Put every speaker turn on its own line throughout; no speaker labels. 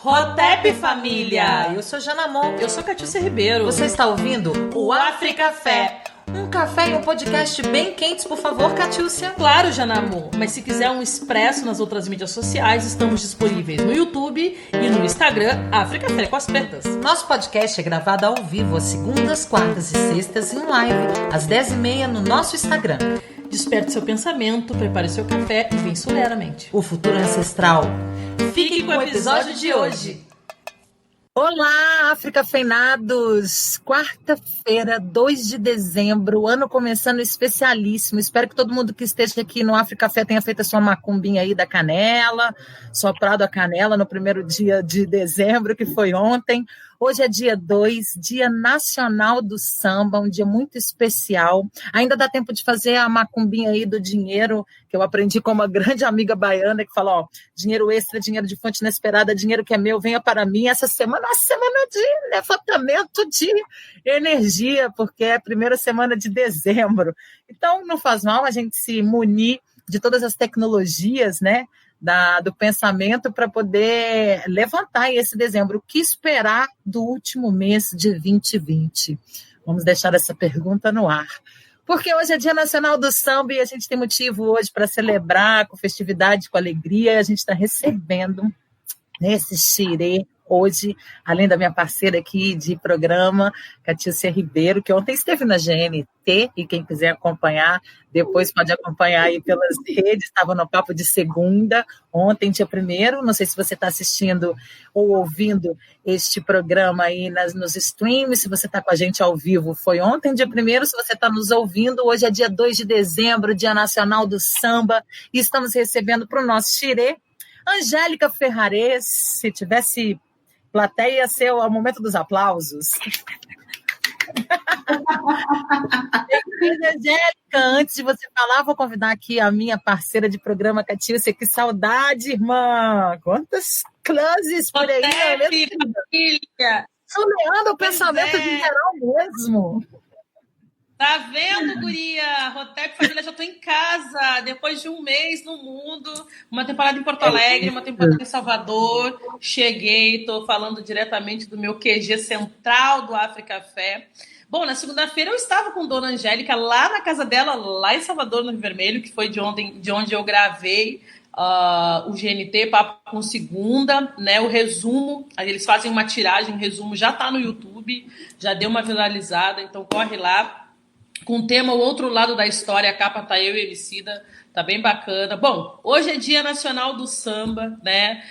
Rotep Família!
Eu sou Janamon.
Eu sou Catiúcia Ribeiro.
Você está ouvindo o Africafé. Um café e um podcast bem quentes, por favor, Catiúcia.
Claro, Janamon. Mas se quiser um expresso nas outras mídias sociais, estamos disponíveis no YouTube e no Instagram, Africafé com as Pretas.
Nosso podcast é gravado ao vivo às segundas, quartas e sextas em live, às 10h30 no nosso Instagram.
Desperte seu pensamento, prepare seu café e vem soleramente.
O futuro é ancestral.
Fique com o episódio de hoje.
Olá, Africafeinados! Quarta-feira, 2 de dezembro, ano começando especialíssimo. Espero que todo mundo que esteja aqui no Africafé tenha feito a sua macumbinha aí da canela, soprado a canela no primeiro dia de dezembro, que foi ontem. Hoje é dia 2, Dia Nacional do Samba, um dia muito especial. Ainda dá tempo de fazer a macumbinha aí do dinheiro, que eu aprendi com uma grande amiga baiana, que fala, ó, dinheiro extra, dinheiro de fonte inesperada, dinheiro que é meu, venha para mim. Essa semana é uma semana de levantamento de energia, porque é a primeira semana de dezembro. Então, não faz mal a gente se munir de todas as tecnologias, né? Do pensamento para poder levantar esse dezembro. O que esperar do último mês de 2020? Vamos deixar essa pergunta no ar. Porque hoje é Dia Nacional do Samba e a gente tem motivo hoje para celebrar com festividade, com alegria. E a gente está recebendo esse xirê hoje, além da minha parceira aqui de programa, Catiúcia Ribeiro, que ontem esteve na GNT, e quem quiser acompanhar, depois pode acompanhar aí pelas redes, estava no Papo de Segunda, ontem, dia 1º, não sei se você está assistindo ou ouvindo este programa aí nos streams, se você está com a gente ao vivo, foi ontem, dia 1º, se você está nos ouvindo, hoje é dia 2 de dezembro, Dia Nacional do Samba, e estamos recebendo para o nosso xirê, Angélica Ferrares. Se tivesse plateia, ia ser o momento dos aplausos. Angélica, antes de você falar, vou convidar aqui a minha parceira de programa, Catiúcia. Que saudade, irmã! Quantas classes por aí,
família!
Soleando o pensamento de geral mesmo.
Tá vendo, guria? Rotep Família, já tô em casa, depois de um mês no mundo, uma temporada em Porto Alegre, uma temporada em Salvador, cheguei, tô falando diretamente do meu QG central do Africafé. Bom, na segunda-feira eu estava com Dona Angélica lá na casa dela, lá em Salvador, no Rio Vermelho, que foi de onde eu gravei o GNT, Papo com Segunda, né? O resumo, eles fazem uma tiragem, o resumo já tá no YouTube, já deu uma viralizada, então corre lá. Com o tema O Outro Lado da História, a capa tá eu e Emicida, tá bem bacana. Bom, hoje é Dia Nacional do Samba, né?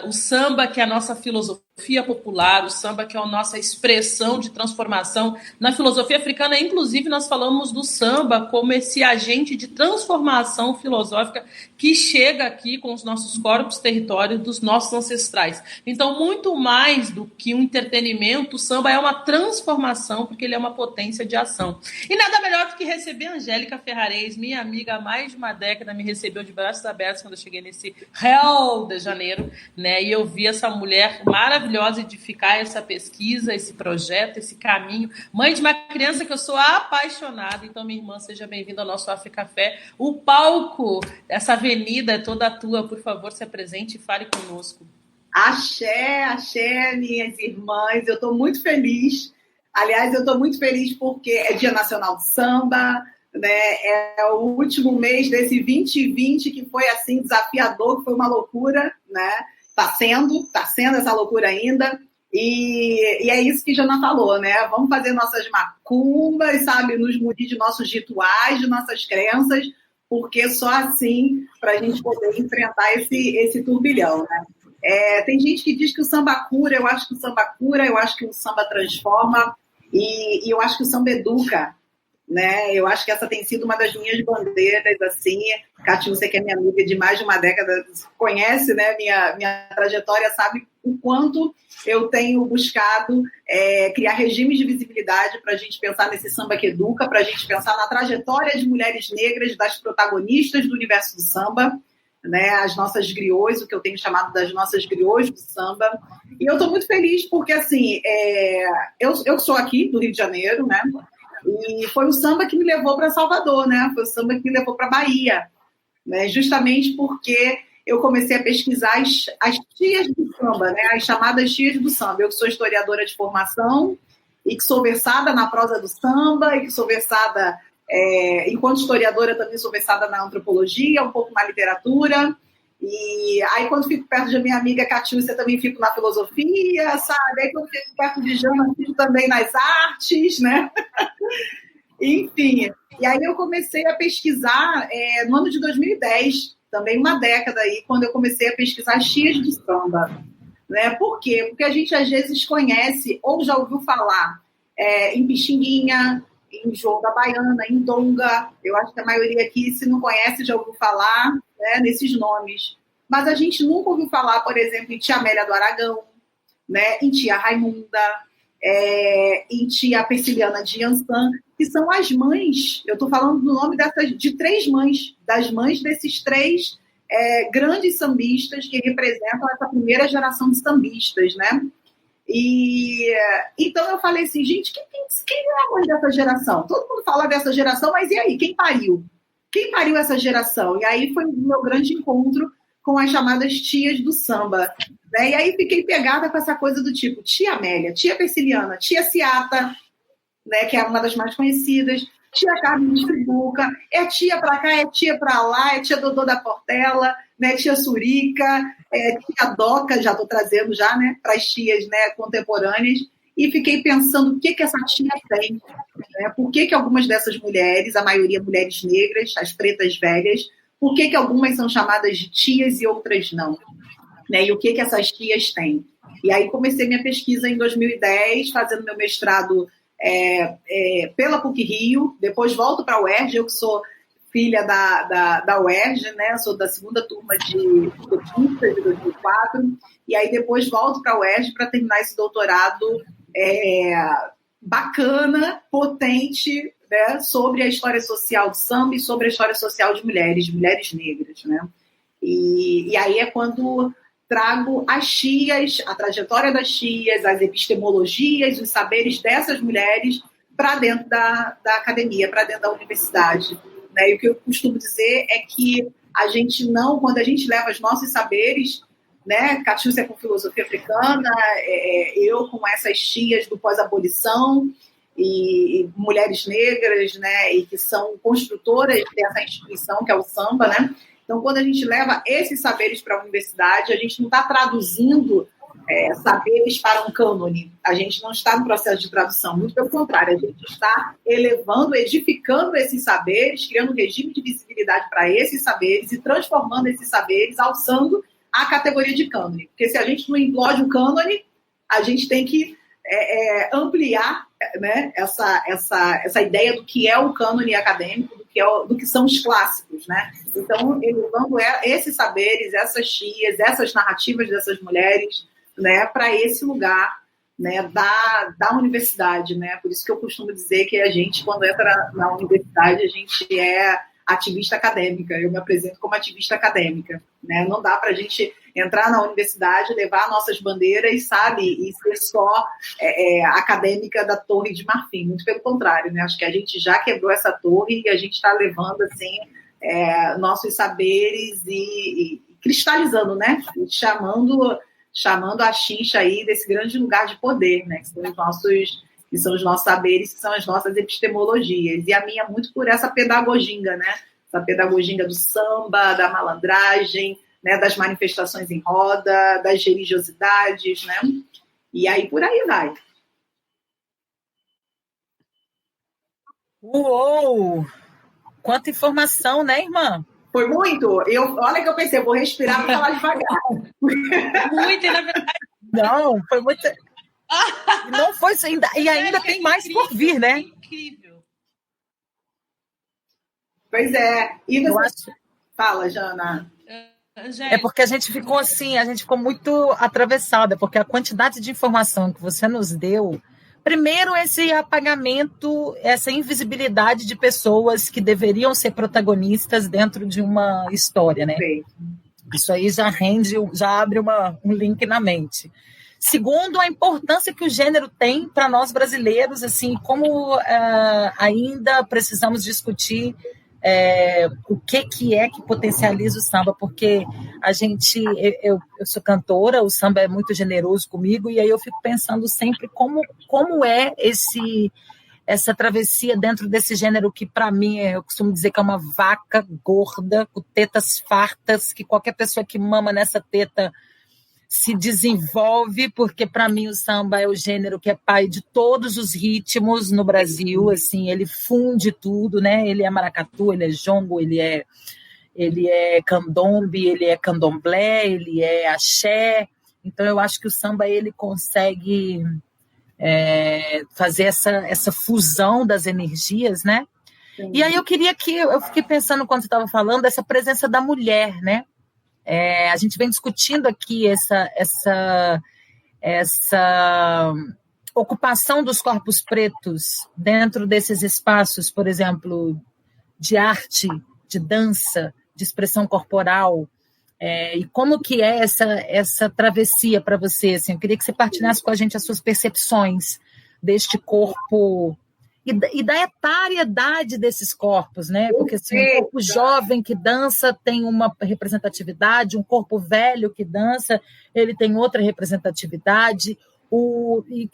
O samba que é a nossa filosofia popular, o samba que é a nossa expressão de transformação. Na filosofia africana, inclusive, nós falamos do samba como esse agente de transformação filosófica que chega aqui com os nossos corpos, territórios dos nossos ancestrais. Então, muito mais do que um entretenimento, o samba é uma transformação, porque ele é uma potência de ação. E nada melhor do que receber a Angélica Ferrares, minha amiga há mais de uma década, me recebeu de braços abertos quando eu cheguei nesse Rio de Janeiro, né? E eu vi essa mulher maravilhosa edificar essa pesquisa, esse projeto, esse caminho. Mãe de uma criança que eu sou apaixonada. Então, minha irmã, seja bem-vinda ao nosso Africafé. O palco, essa avenida é toda tua. Por favor, se apresente e fale conosco.
Axé, axé, minhas irmãs. Eu estou muito feliz. Aliás, eu estou muito feliz porque é Dia Nacional do Samba, né? É o último mês desse 2020 que foi assim desafiador, que foi uma loucura, né? Tá sendo essa loucura ainda. E é isso que Jana falou, né? Vamos fazer nossas macumbas, sabe? Nos munir de nossos rituais, de nossas crenças, porque só assim para a gente poder enfrentar esse turbilhão, né? Tem gente que diz que o samba cura, eu acho que o samba cura, eu acho que o samba transforma e eu acho que o samba educa, né? Eu acho que essa tem sido uma das minhas bandeiras, assim. Catiúcia, que é minha amiga de mais de uma década, conhece, né, minha trajetória, sabe o quanto eu tenho buscado criar regimes de visibilidade para a gente pensar nesse samba que educa, para a gente pensar na trajetória de mulheres negras, das protagonistas do universo do samba, né, as nossas griots, o que eu tenho chamado das nossas griots do samba. E eu estou muito feliz porque, assim, eu sou aqui do Rio de Janeiro, né? E foi o samba que me levou para Salvador, né? Foi o samba que me levou para Bahia, né? Justamente porque eu comecei a pesquisar as tias do samba, né? As chamadas tias do samba. Eu que sou historiadora de formação e que sou versada na prosa do samba e que sou versada, enquanto historiadora, também sou versada na antropologia, um pouco na literatura. E aí, quando fico perto de minha amiga Catiúcia, também fico na filosofia, sabe? Aí, quando fico perto de Jana, fico também nas artes, né? Enfim. E aí, eu comecei a pesquisar no ano de 2010, também uma década aí, quando eu comecei a pesquisar as tias de samba. Né? Por quê? Porque a gente, às vezes, conhece ou já ouviu falar em Pixinguinha, em João da Baiana, em Donga. Eu acho que a maioria aqui, se não conhece, já ouviu falar, né, nesses nomes. Mas a gente nunca ouviu falar, por exemplo, em Tia Amélia do Aragão, né, em Tia Raimunda, em Tia Persiliana de Iansã, que são as mães, eu estou falando do nome de 3 mães, das mães desses 3 grandes sambistas que representam essa primeira geração de sambistas, né? E então eu falei assim, gente, quem é a mãe dessa geração? Todo mundo fala dessa geração, mas e aí? Quem pariu? Quem pariu essa geração? E aí foi o meu grande encontro com as chamadas tias do samba. Né? E aí fiquei pegada com essa coisa do tipo tia Amélia, tia Persiliana, tia Ciata, né, que é uma das mais conhecidas, tia Carmen de Tribuca, é tia pra cá, é tia pra lá, é tia Dodô da Portela, né, tia Surica, tia Doca, já estou trazendo já, né, para as tias, né, contemporâneas, e fiquei pensando o que essa tia tem, né, por que algumas dessas mulheres, a maioria mulheres negras, as pretas velhas, por que algumas são chamadas de tias e outras não, né, e o que essas tias têm. E aí comecei minha pesquisa em 2010, fazendo meu mestrado pela PUC-Rio, depois volto para a UERJ, eu que sou filha da UERJ, né? Sou da segunda turma de 2004, e aí depois volto para a UERJ para terminar esse doutorado bacana, potente, né? Sobre a história social do samba e sobre a história social de mulheres negras, né? E aí é quando trago as tias, a trajetória das tias, as epistemologias, os saberes dessas mulheres para dentro da academia, para dentro da universidade. Né? E o que eu costumo dizer é que a gente não, quando a gente leva os nossos saberes, né, Catiúcia com filosofia africana, eu com essas tias do pós-abolição e mulheres negras, né, e que são construtoras dessa instituição que é o samba, né? Então, quando a gente leva esses saberes para a universidade, a gente não está traduzindo saberes para um cânone. A gente não está no processo de tradução. Muito pelo contrário, a gente está elevando, edificando esses saberes, criando um regime de visibilidade para esses saberes e transformando esses saberes, alçando a categoria de cânone. Porque se a gente não implode o cânone, a gente tem que ampliar, né, essa ideia do que é o cânone acadêmico, do que são os clássicos, né? Então, elevando esses saberes, essas tias, essas narrativas dessas mulheres, né, para esse lugar, né, da universidade, né? Por isso que eu costumo dizer que a gente, quando entra na universidade, a gente é ativista acadêmica. Eu me apresento como ativista acadêmica, né? Não dá para a gente entrar na universidade, levar nossas bandeiras, sabe, e ser só acadêmica da Torre de Marfim. Muito pelo contrário, né? Acho que a gente já quebrou essa torre e a gente está levando assim nossos saberes e cristalizando, né? Chamando a xincha aí desse grande lugar de poder, né? Que são os nossos saberes, que são as nossas epistemologias. E a minha muito por essa pedagoginga, né? Essa pedagoginga do samba, da malandragem, né? Das manifestações em roda, das religiosidades, né? E aí por aí vai.
Uou! Quanta informação, né, irmã?
Foi muito? Olha que eu pensei, eu vou respirar para falar devagar.
Muito, e na verdade...
Não, foi muito... Não foi ainda, e ainda tem mais por vir, né?
Incrível.
Pois é. E você... Fala, Jana.
É porque a gente ficou assim, a gente ficou muito atravessada, porque a quantidade de informação que você nos deu... Primeiro, esse apagamento, essa invisibilidade de pessoas que deveriam ser protagonistas dentro de uma história, né?
Sim.
Isso aí já abre um link na mente. Segundo, a importância que o gênero tem para nós brasileiros, assim, como ainda precisamos discutir o que é que potencializa o samba, porque eu sou cantora, o samba é muito generoso comigo, e aí eu fico pensando sempre como é essa travessia dentro desse gênero que, para mim, eu costumo dizer que é uma vaca gorda, com tetas fartas, que qualquer pessoa que mama nessa teta se desenvolve, porque para mim o samba é o gênero que é pai de todos os ritmos no Brasil, assim, ele funde tudo, né? Ele é maracatu, ele é jongo, ele é candombe, ele é candomblé, ele é axé. Então eu acho que o samba ele consegue fazer essa fusão das energias, né? Sim. E aí eu fiquei pensando quando você estava falando dessa presença da mulher, né? A gente vem discutindo aqui essa ocupação dos corpos pretos dentro desses espaços, por exemplo, de arte, de dança, de expressão corporal, e como que é essa travessia para você? Assim, eu queria que você partilhasse com a gente as suas percepções deste corpo e da etariedade desses corpos, né? Porque assim, um corpo jovem que dança tem uma representatividade, um corpo velho que dança, ele tem outra representatividade.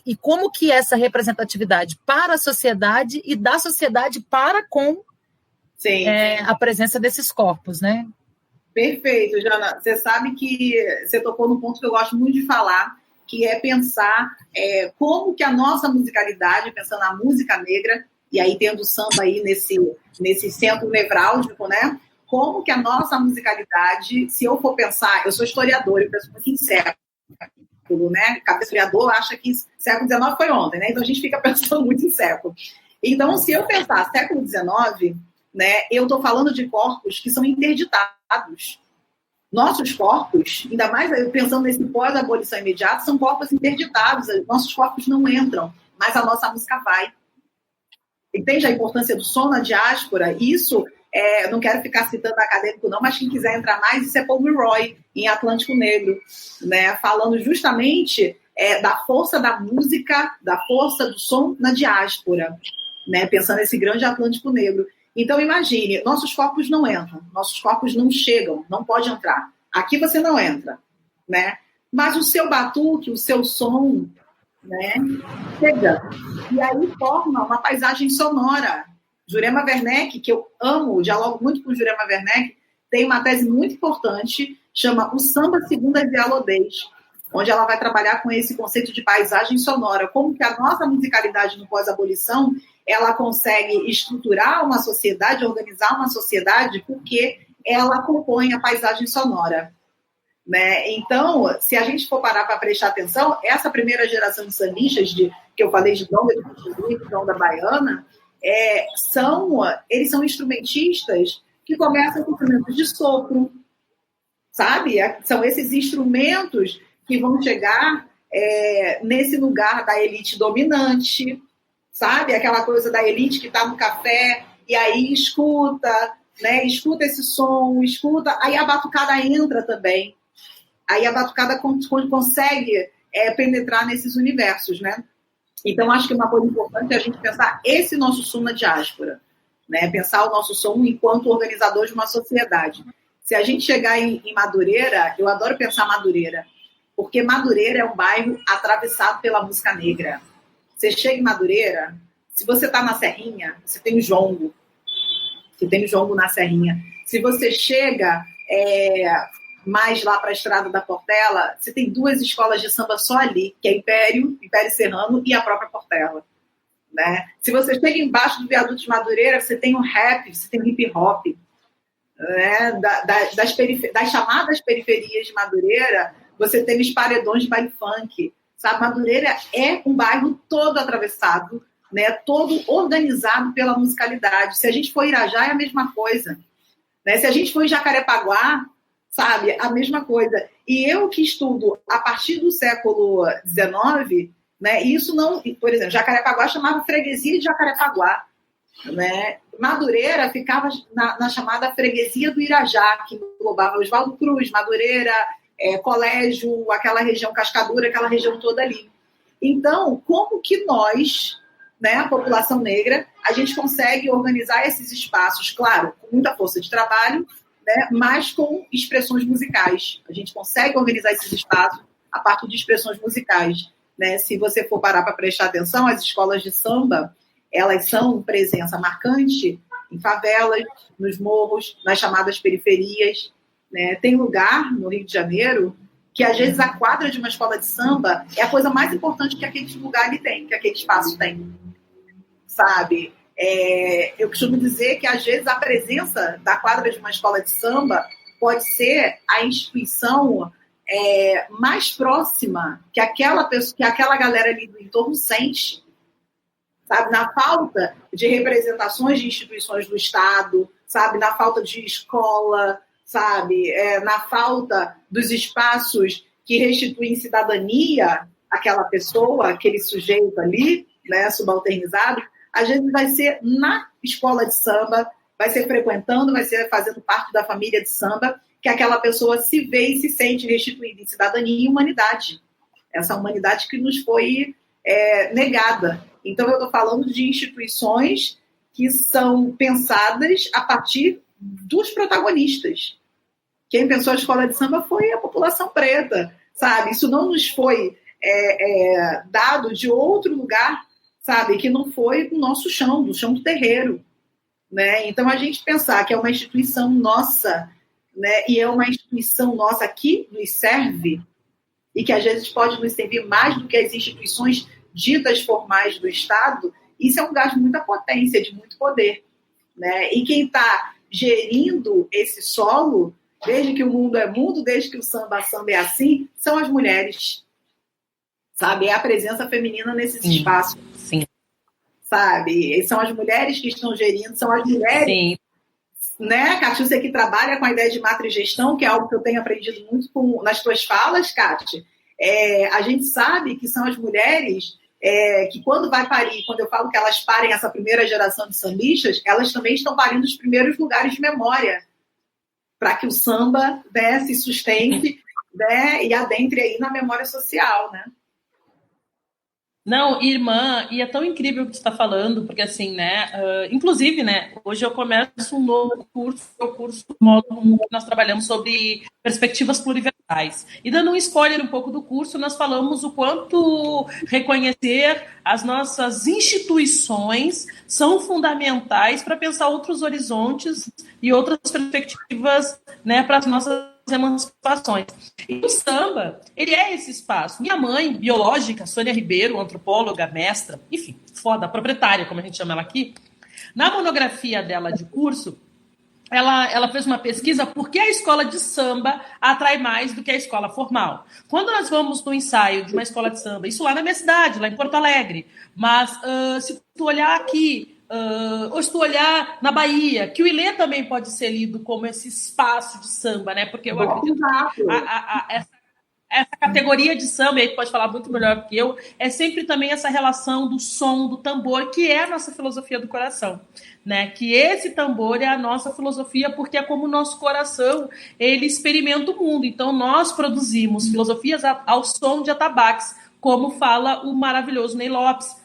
E como que essa representatividade para a sociedade e da sociedade para com a presença desses corpos, né?
Perfeito, Jana. Você sabe que você tocou num ponto que eu gosto muito de falar, que é pensar como que a nossa musicalidade, pensando na música negra, e aí tendo o samba aí nesse centro nevrálgico, né? Como que a nossa musicalidade, se eu for pensar, eu sou historiadora, eu penso muito em século, né? Cada historiador acha que século XIX foi ontem, né? Então a gente fica pensando muito em século. Então, se eu pensar século XIX, né, eu estou falando de corpos que são interditados. Nossos corpos, ainda mais pensando nesse pós-abolição imediata, são corpos interditados. Nossos corpos não entram, mas a nossa música vai. Entende a importância do som na diáspora? Isso, não quero ficar citando acadêmico não, mas quem quiser entrar mais, isso é Paul Milroy, em Atlântico Negro, né? Falando justamente da força da música, da força do som na diáspora, né? Pensando nesse grande Atlântico Negro. Então, imagine, nossos corpos não entram, nossos corpos não chegam, não pode entrar. Aqui você não entra, né? Mas o seu batuque, o seu som, né, chega. E aí forma uma paisagem sonora. Jurema Werneck, que eu amo, dialogo muito com Jurema Werneck, tem uma tese muito importante, chama O Samba Segundo a Vialodez, onde ela vai trabalhar com esse conceito de paisagem sonora, como que a nossa musicalidade no pós-abolição ela consegue estruturar uma sociedade, organizar uma sociedade, porque ela compõe a paisagem sonora, né? Então, se a gente for parar para prestar atenção, essa primeira geração de sambistas, que eu falei de Donda, de Donda Baiana, eles são instrumentistas que começam com instrumentos de sopro, sabe? São esses instrumentos que vão chegar nesse lugar da elite dominante, sabe? Aquela coisa da elite que está no café e aí escuta, né? Escuta esse som, escuta. Aí a batucada entra também. Aí a batucada consegue penetrar nesses universos, né? Então, acho que uma coisa importante é a gente pensar esse nosso som na diáspora, né? Pensar o nosso som enquanto organizador de uma sociedade. Se a gente chegar em Madureira, eu adoro pensar Madureira, porque Madureira é um bairro atravessado pela música negra. Você chega em Madureira, se você está na Serrinha, você tem o jongo. Você tem o jongo na Serrinha. Se você chega mais lá para a Estrada da Portela, você tem 2 escolas de samba só ali, que é Império Serrano e a própria Portela, né? Se você chega embaixo do viaduto de Madureira, você tem o rap, você tem o hip hop, né? Das chamadas periferias de Madureira, você tem os paredões de baile funk. Sabe, Madureira é um bairro todo atravessado, né, todo organizado pela musicalidade. Se a gente for Irajá, é a mesma coisa, né? Se a gente for em Jacarepaguá, sabe, a mesma coisa. E eu que estudo a partir do século XIX, né, isso não... Por exemplo, Jacarepaguá chamava freguesia de Jacarepaguá, né? Madureira ficava na chamada freguesia do Irajá, que englobava Oswaldo Cruz, Madureira... Colégio, aquela região Cascadura, aquela região toda ali. Então, como que nós, né, a população negra, a gente consegue organizar esses espaços, claro, com muita força de trabalho, né, mas com expressões musicais. A gente consegue organizar esses espaços a partir de expressões musicais. Né? Se você for parar para prestar atenção, as escolas de samba, elas são presença marcante em favelas, nos morros, nas chamadas periferias. Né? Tem lugar no Rio de Janeiro que, às vezes, a quadra de uma escola de samba é a coisa mais importante que aquele lugar ali tem, que aquele espaço tem. Sabe? Eu costumo dizer que, às vezes, a presença da quadra de uma escola de samba pode ser a instituição mais próxima que aquela pessoa, que aquela galera ali do entorno sente, sabe? Na falta de representações de instituições do Estado, sabe? Na falta de escola, sabe? Na falta dos espaços que restituem cidadania àquela pessoa, aquele sujeito ali, né, subalternizado. Às vezes vai ser na escola de samba, vai ser frequentando, vai ser fazendo parte da família de samba, que aquela pessoa se vê e se sente restituída em cidadania e humanidade. Essa humanidade que nos foi negada. Então, eu estou falando de instituições que são pensadas a partir dos protagonistas. Quem pensou a escola de samba foi a população preta, sabe? Isso não nos foi dado de outro lugar, sabe? Que não foi do nosso chão, do chão do terreiro. Né? Então, a gente pensar que é uma instituição nossa, né? E é uma instituição nossa que nos serve e que às vezes pode nos servir mais do que as instituições ditas formais do Estado, isso é um lugar de muita potência, de muito poder. Né? E quem está gerindo esse solo, desde que o mundo é mundo, desde que o samba é assim, são as mulheres. Sabe? É a presença feminina nesses espaços.
Sim.
Sabe? São as mulheres que estão gerindo, são as mulheres...
Sim.
Né, Cátia, que trabalha com a ideia de matrigestão, que é algo que eu tenho aprendido muito nas tuas falas, Cátia. A gente sabe que são as mulheres que quando vai parir, quando eu falo que elas parem essa primeira geração de sambistas, elas também estão parindo os primeiros lugares de memória para que o samba, né, se sustente, né, e adentre aí na memória social, né?
Não, irmã, e é tão incrível o que você está falando, porque assim, né, inclusive, né, hoje eu começo um novo curso, o curso módulo que nós trabalhamos sobre perspectivas pluriversais. E dando um spoiler um pouco do curso, nós falamos o quanto reconhecer as nossas instituições são fundamentais para pensar outros horizontes e outras perspectivas, né, para as nossas emancipações. E o samba, ele é esse espaço. Minha mãe, biológica, Sônia Ribeiro, antropóloga, mestra, enfim, foda, proprietária, como a gente chama ela aqui, na monografia dela de curso, ela fez uma pesquisa por que a escola de samba atrai mais do que a escola formal. Quando nós vamos no ensaio de uma escola de samba, isso lá na minha cidade, lá em Porto Alegre, mas se tu olhar aqui, ou se tu olhar na Bahia, que o Ilê também pode ser lido como esse espaço de samba, né? Porque eu acredito que essa categoria de samba, e aí tu pode falar muito melhor que eu, é sempre também essa relação do som, do tambor, que é a nossa filosofia do coração, né? Que esse tambor é a nossa filosofia, porque é como o nosso coração, ele experimenta o mundo. Então, nós produzimos filosofias ao som de atabaques, como fala o maravilhoso Ney Lopes.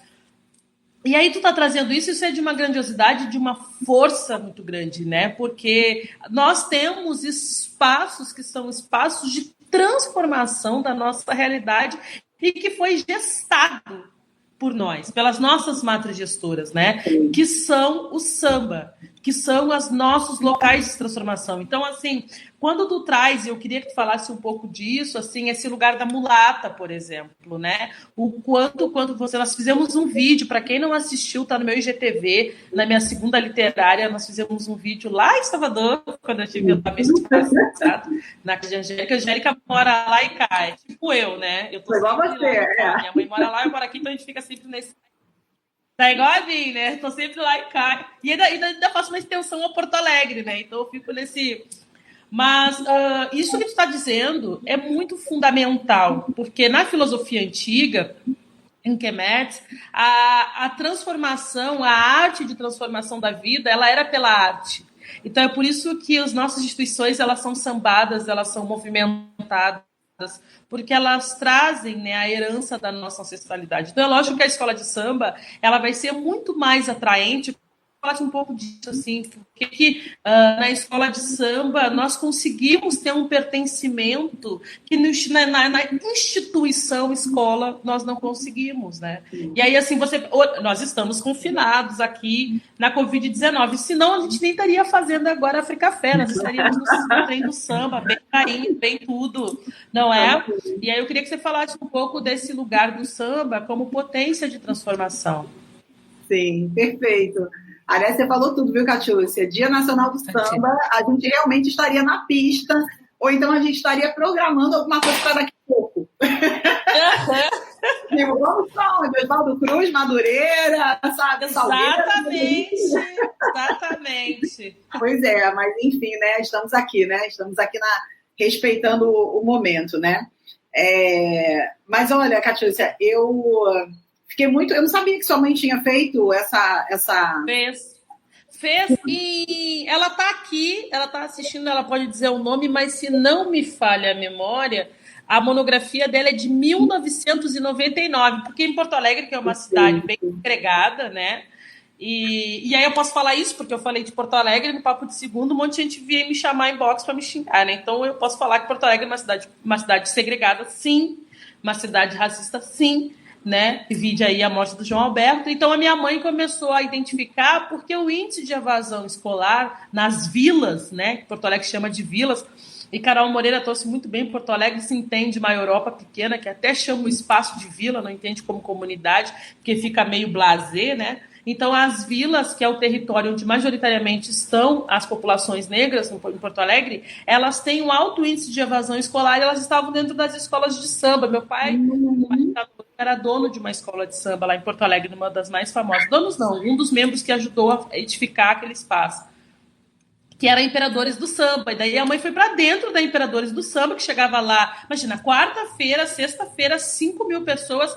E aí tu tá trazendo isso é de uma grandiosidade, de uma força muito grande, né? Porque nós temos espaços que são espaços de transformação da nossa realidade e que foi gestado por nós, pelas nossas matrigestoras, né? Que são o samba, que são os nossos locais de transformação. Então, assim, quando tu traz, eu queria que tu falasse um pouco disso, assim, esse lugar da mulata, por exemplo, né? O quanto nós fizemos um vídeo, para quem não assistiu, tá no meu IGTV, na minha segunda literária, nós fizemos um vídeo lá em Salvador, quando eu tive a vez na casa de Angélica. A Angélica mora lá e cai, tipo eu, né? Eu tô
igual você,
lá, minha mãe mora lá, eu moro aqui, então a gente fica sempre nesse... Tá igual a mim, né? Tô sempre lá e cai. E ainda faço uma extensão a Porto Alegre, né? Então eu fico nesse... Mas isso que tu está dizendo é muito fundamental, porque na filosofia antiga, em Kemet, a transformação, a arte de transformação da vida, ela era pela arte. Então é por isso que as nossas instituições, elas são sambadas, elas são movimentadas, porque elas trazem, né, a herança da nossa ancestralidade. Então é lógico que a escola de samba ela vai ser muito mais atraente. Falasse um pouco disso, assim, porque na escola de samba nós conseguimos ter um pertencimento que na instituição escola nós não conseguimos, né? E aí, assim, nós estamos confinados aqui na Covid-19, senão a gente nem estaria fazendo agora a Africafé, nós estaríamos no trem do samba, bem carinho, bem tudo, não é? E aí eu queria que você falasse um pouco desse lugar do samba como potência de transformação.
Sim, perfeito. Aliás, você falou tudo, viu, Catiúcia? Dia Nacional do Samba, a gente realmente estaria na pista, ou então a gente estaria programando alguma coisa para daqui a pouco. Tipo, vamos para onde? Oswaldo Cruz, Madureira, sabe?
Exatamente.
Pois é, mas enfim, né? Estamos aqui respeitando o momento, né? Mas olha, Catiúcia, eu não sabia que sua mãe tinha feito essa...
Fez e ela está aqui, ela está assistindo, ela pode dizer o nome, mas se não me falha a memória, a monografia dela é de 1999, porque em Porto Alegre, que é uma cidade bem segregada, né? E aí eu posso falar isso, porque eu falei de Porto Alegre no Papo de Segundo, um monte de gente vinha me chamar em box para me xingar, né? Então eu posso falar que Porto Alegre é uma cidade segregada, sim, uma cidade racista, sim, né? Vide aí a morte do João Alberto. Então a minha mãe começou a identificar porque o índice de evasão escolar nas vilas, né? Que Porto Alegre chama de vilas, e Carol Moreira trouxe muito bem, Porto Alegre se entende uma Europa pequena, que até chama o espaço de vila, não entende como comunidade, porque fica meio blasé, né? Então, as vilas, que é o território onde majoritariamente estão as populações negras em Porto Alegre, elas têm um alto índice de evasão escolar e elas estavam dentro das escolas de samba. Meu pai era dono de uma escola de samba lá em Porto Alegre, uma das mais famosas. Donos não, um dos membros que ajudou a edificar aquele espaço, que era Imperadores do Samba. E daí a mãe foi para dentro da Imperadores do Samba, que chegava lá, imagina, quarta-feira, sexta-feira, 5 mil pessoas,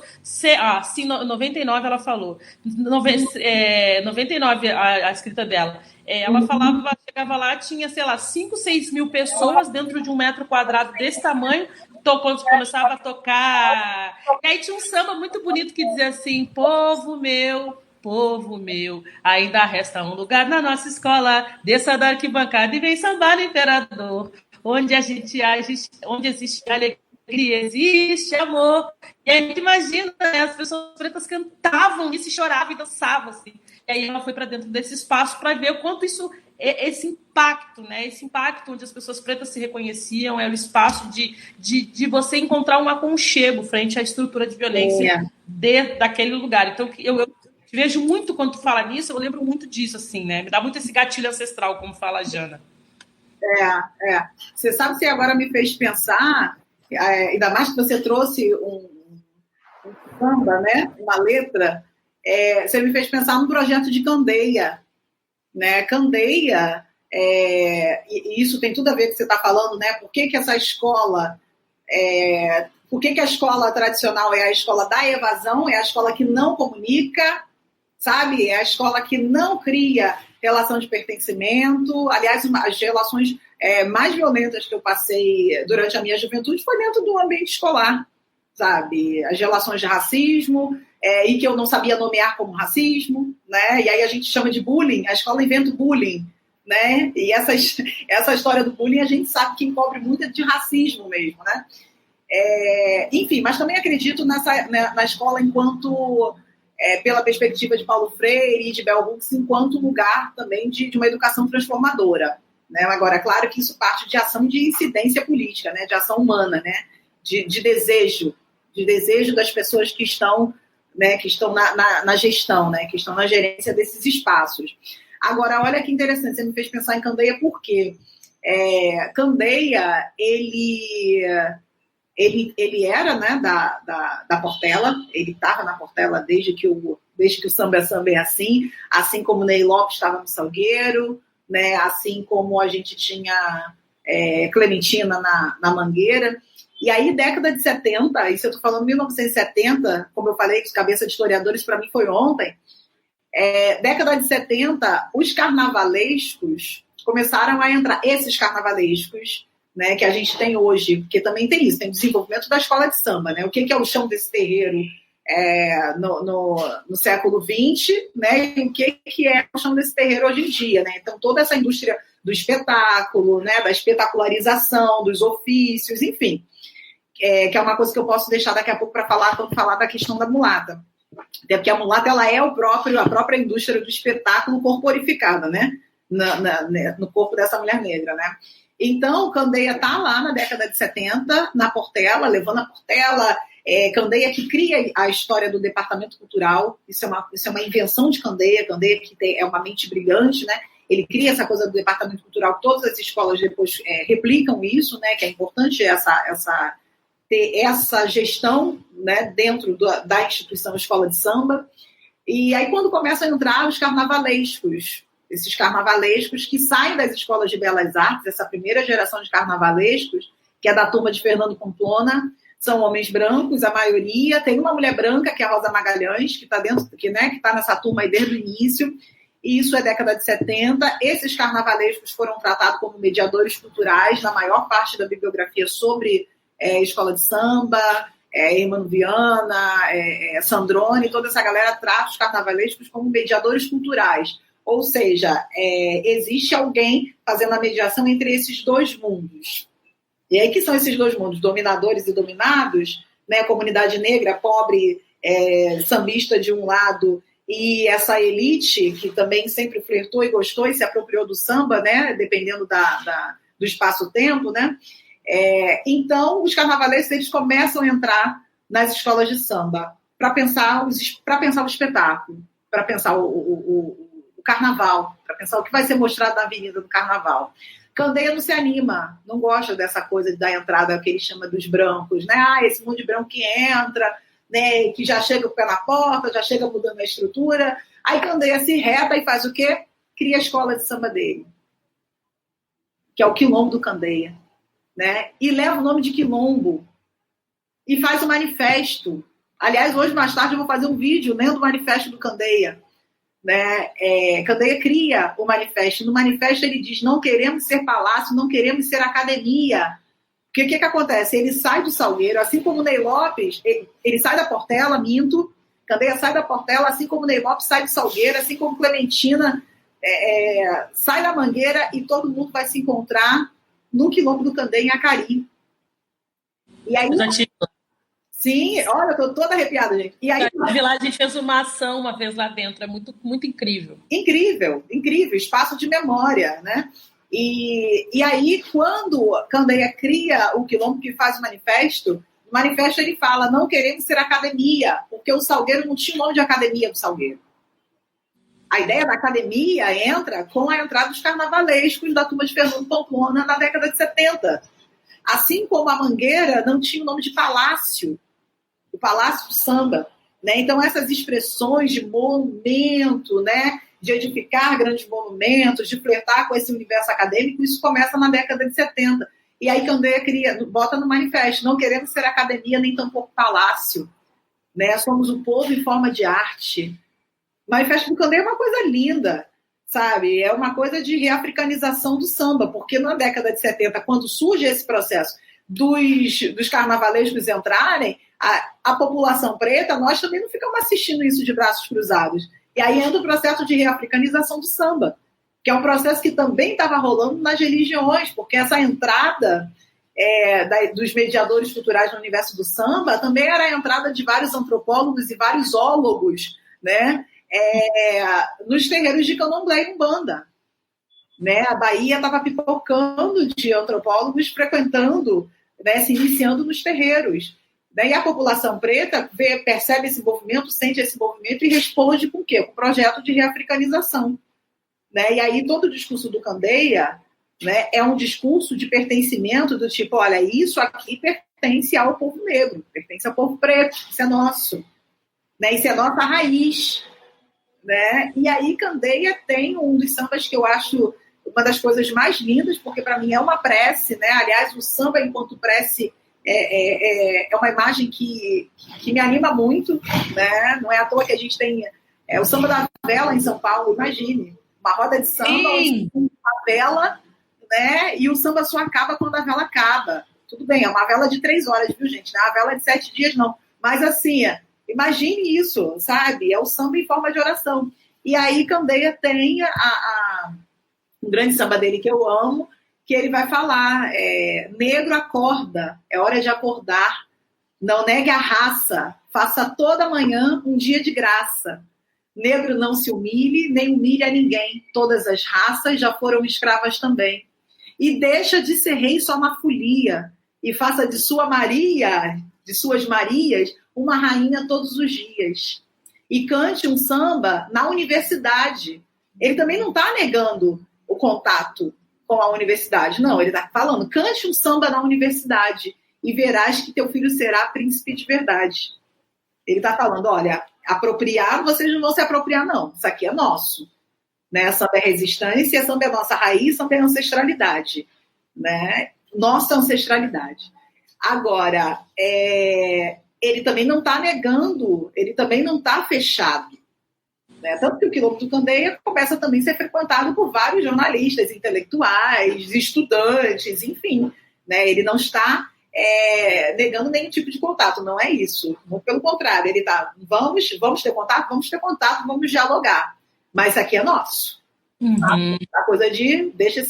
99 ela falou, 99 a escrita dela. Ela falava, chegava lá, tinha, sei lá, 5, 6 mil pessoas dentro de 1 metro quadrado desse tamanho, quando começava a tocar. E aí tinha um samba muito bonito que dizia assim: povo meu, ainda resta um lugar na nossa escola, desça da arquibancada e vem sambar no Imperador, onde existe alegria, existe amor. E a gente imagina, né, as pessoas pretas cantavam isso e choravam e dançavam, assim. E aí ela foi para dentro desse espaço para ver o quanto isso, esse impacto, né, esse impacto onde as pessoas pretas se reconheciam, é o espaço de você encontrar um aconchego frente à estrutura de violência daquele lugar. Então, eu vejo muito quando tu fala nisso, eu lembro muito disso, assim, né? Me dá muito esse gatilho ancestral, como fala a Jana.
Você sabe, você agora me fez pensar, ainda mais que você trouxe um samba, né? Uma letra, você me fez pensar no projeto de Candeia, né? Candeia, e isso tem tudo a ver com o que você está falando, né? Por que essa escola... por que a escola tradicional é a escola da evasão, é a escola que não comunica, sabe? É a escola que não cria relação de pertencimento. Aliás, as relações mais violentas que eu passei durante a minha juventude foi dentro do ambiente escolar, sabe? As relações de racismo, e que eu não sabia nomear como racismo, né? E aí a gente chama de bullying, a escola inventa o bullying, né? E essa história do bullying a gente sabe que encobre muito de racismo mesmo, né? Enfim, mas também acredito na escola enquanto, pela perspectiva de Paulo Freire e de Bell Hooks, enquanto lugar também de uma educação transformadora, né? Agora, claro que isso parte de ação de incidência política, né? De ação humana, né? De desejo das pessoas que estão, né? Que estão na gestão, né? Que estão na gerência desses espaços. Agora, olha que interessante, você me fez pensar em Candeia, porque Candeia, ele era, né, da Portela, ele estava na Portela desde que o samba é assim como Ney Lopes estava no Salgueiro, né, assim como a gente tinha Clementina na Mangueira. E aí, década de 70, isso eu estou falando 1970, como eu falei, cabeça de historiadores para mim foi ontem, década de 70, os carnavalescos começaram a entrar, esses carnavalescos, né, que a gente tem hoje, porque também tem isso, tem desenvolvimento da escola de samba, né? O que é o chão desse terreiro no século XX, né? E o que é o chão desse terreiro hoje em dia, né? Então, toda essa indústria do espetáculo, né, da espetacularização, dos ofícios, enfim, que é uma coisa que eu posso deixar daqui a pouco para falar, quando falar da questão da mulata. Até porque a mulata ela é a própria indústria do espetáculo corporificada, né? No corpo dessa mulher negra, né? Então, Candeia está lá na década de 70, na Portela, levando a Portela. Candeia que cria a história do departamento cultural. Isso é uma invenção de Candeia. Candeia que é uma mente brilhante, né? Ele cria essa coisa do departamento cultural. Todas as escolas depois replicam isso, né? Que é importante ter essa gestão, né? Dentro da instituição Escola de Samba. E aí, quando começam a entrar os carnavalescos, esses carnavalescos que saem das escolas de belas artes, essa primeira geração de carnavalescos, que é da turma de Fernando Pamplona, são homens brancos, a maioria. Tem uma mulher branca, que é a Rosa Magalhães, que está nessa turma aí desde o início, e isso é década de 70. Esses carnavalescos foram tratados como mediadores culturais na maior parte da bibliografia sobre escola de samba, Hermano Viana, Sandrone, toda essa galera trata os carnavalescos como mediadores culturais. Ou seja, existe alguém fazendo a mediação entre esses dois mundos. E aí que são esses dois mundos, dominadores e dominados, né? Comunidade negra, pobre, sambista de um lado, e essa elite que também sempre flertou e gostou e se apropriou do samba, né? Dependendo do espaço-tempo, né? Então, os carnavalescos eles começam a entrar nas escolas de samba para pensar o espetáculo, para pensar o carnaval, para pensar o que vai ser mostrado na avenida do carnaval. Candeia não se anima, não gosta dessa coisa da entrada que ele chama dos brancos, né? Esse mundo de branco que entra, né? Que já chega com o pé na porta, já chega mudando a estrutura. Aí Candeia se reta e faz o quê? Cria a escola de samba dele, que é o Quilombo do Candeia, né? E leva o nome de Quilombo e faz o manifesto. Aliás, hoje mais tarde eu vou fazer um vídeo lendo o manifesto do Candeia. Né? Candeia cria o manifesto. No manifesto ele diz: não queremos ser palácio, não queremos ser academia. Porque o que acontece? Ele sai do Salgueiro, assim como o Ney Lopes, ele sai da Portela, Candeia sai da Portela, assim como o Ney Lopes sai do Salgueiro, assim como Clementina sai da Mangueira, e todo mundo vai se encontrar no Quilombo do Candeia, em Acari. E aí... Sim, olha, eu tô toda arrepiada, gente. E aí,
a gente fez uma ação uma vez lá dentro, é muito, muito incrível.
Incrível, espaço de memória, né? E aí, quando Candeia cria o Quilombo, que faz o manifesto, no manifesto ele fala: não queremos ser academia, porque o Salgueiro não tinha nome de academia do Salgueiro. A ideia da academia entra com a entrada dos carnavalescos da turma de Fernando Pamplona na década de 70. Assim como a Mangueira não tinha o nome de palácio, o Palácio do Samba, né? Então, essas expressões de monumento, né? De edificar grandes monumentos, de flertar com esse universo acadêmico, isso começa na década de 70. E aí Candeia bota no manifesto: não queremos ser academia nem tampouco palácio, né? Somos o povo em forma de arte. O manifesto do Candeia é uma coisa linda, sabe? É uma coisa de reafricanização do samba, porque na década de 70, quando surge esse processo dos carnavalescos entrarem, a população preta, nós também não ficamos assistindo isso de braços cruzados. E aí entra o processo de reafricanização do samba, que é um processo que também estava rolando nas religiões, porque essa entrada dos mediadores culturais no universo do samba também era a entrada de vários antropólogos e vários zoólogos, né? Nos terreiros de Candomblé e Umbanda. Né? A Bahia estava pipocando de antropólogos frequentando, né, se iniciando nos terreiros. Né? E a população preta percebe esse movimento, sente esse movimento e responde com o quê? Com o projeto de reafricanização. Né? E aí todo o discurso do Candeia, né, é um discurso de pertencimento do tipo: olha, isso aqui pertence ao povo negro, pertence ao povo preto, isso é nosso. Né? Isso é nossa raiz. Né? E aí Candeia tem um dos sambas que eu acho uma das coisas mais lindas, porque para mim é uma prece, né? Aliás, o samba enquanto prece é uma imagem que me anima muito, né? Não é à toa que a gente tem o samba da vela em São Paulo. Imagine, uma roda de samba, uma vela, né? E o samba só acaba quando a vela acaba. Tudo bem, é uma vela de 3 horas, viu, gente? Não é uma vela de 7 dias, não. Mas, assim, imagine isso, sabe? É o samba em forma de oração. E aí, Candeia tem um grande samba dele que eu amo, que ele vai falar, negro acorda, é hora de acordar, não negue a raça, faça toda manhã um dia de graça. Negro não se humilhe, nem humilhe a ninguém, todas as raças já foram escravas também. E deixa de ser rei só uma folia, e faça de sua Maria, de suas Marias, uma rainha todos os dias. E cante um samba na universidade. Ele também não está negando o contato com a universidade. Não, ele está falando, cante um samba na universidade e verás que teu filho será príncipe de verdade. Ele está falando, olha, apropriar, vocês não vão se apropriar, não. Isso aqui é nosso. Né? Samba é resistência, samba é nossa raiz, samba é ancestralidade. Né? Nossa ancestralidade. Agora, ele também não está negando, ele também não está fechado. Né? Tanto que o Quilombo do Candeia começa também a ser frequentado por vários jornalistas, intelectuais, estudantes, enfim. Né? Ele não está negando nenhum tipo de contato, não é isso. Pelo contrário, ele está, vamos ter contato, vamos dialogar. Mas isso aqui é nosso.
Uhum.
A coisa de deixa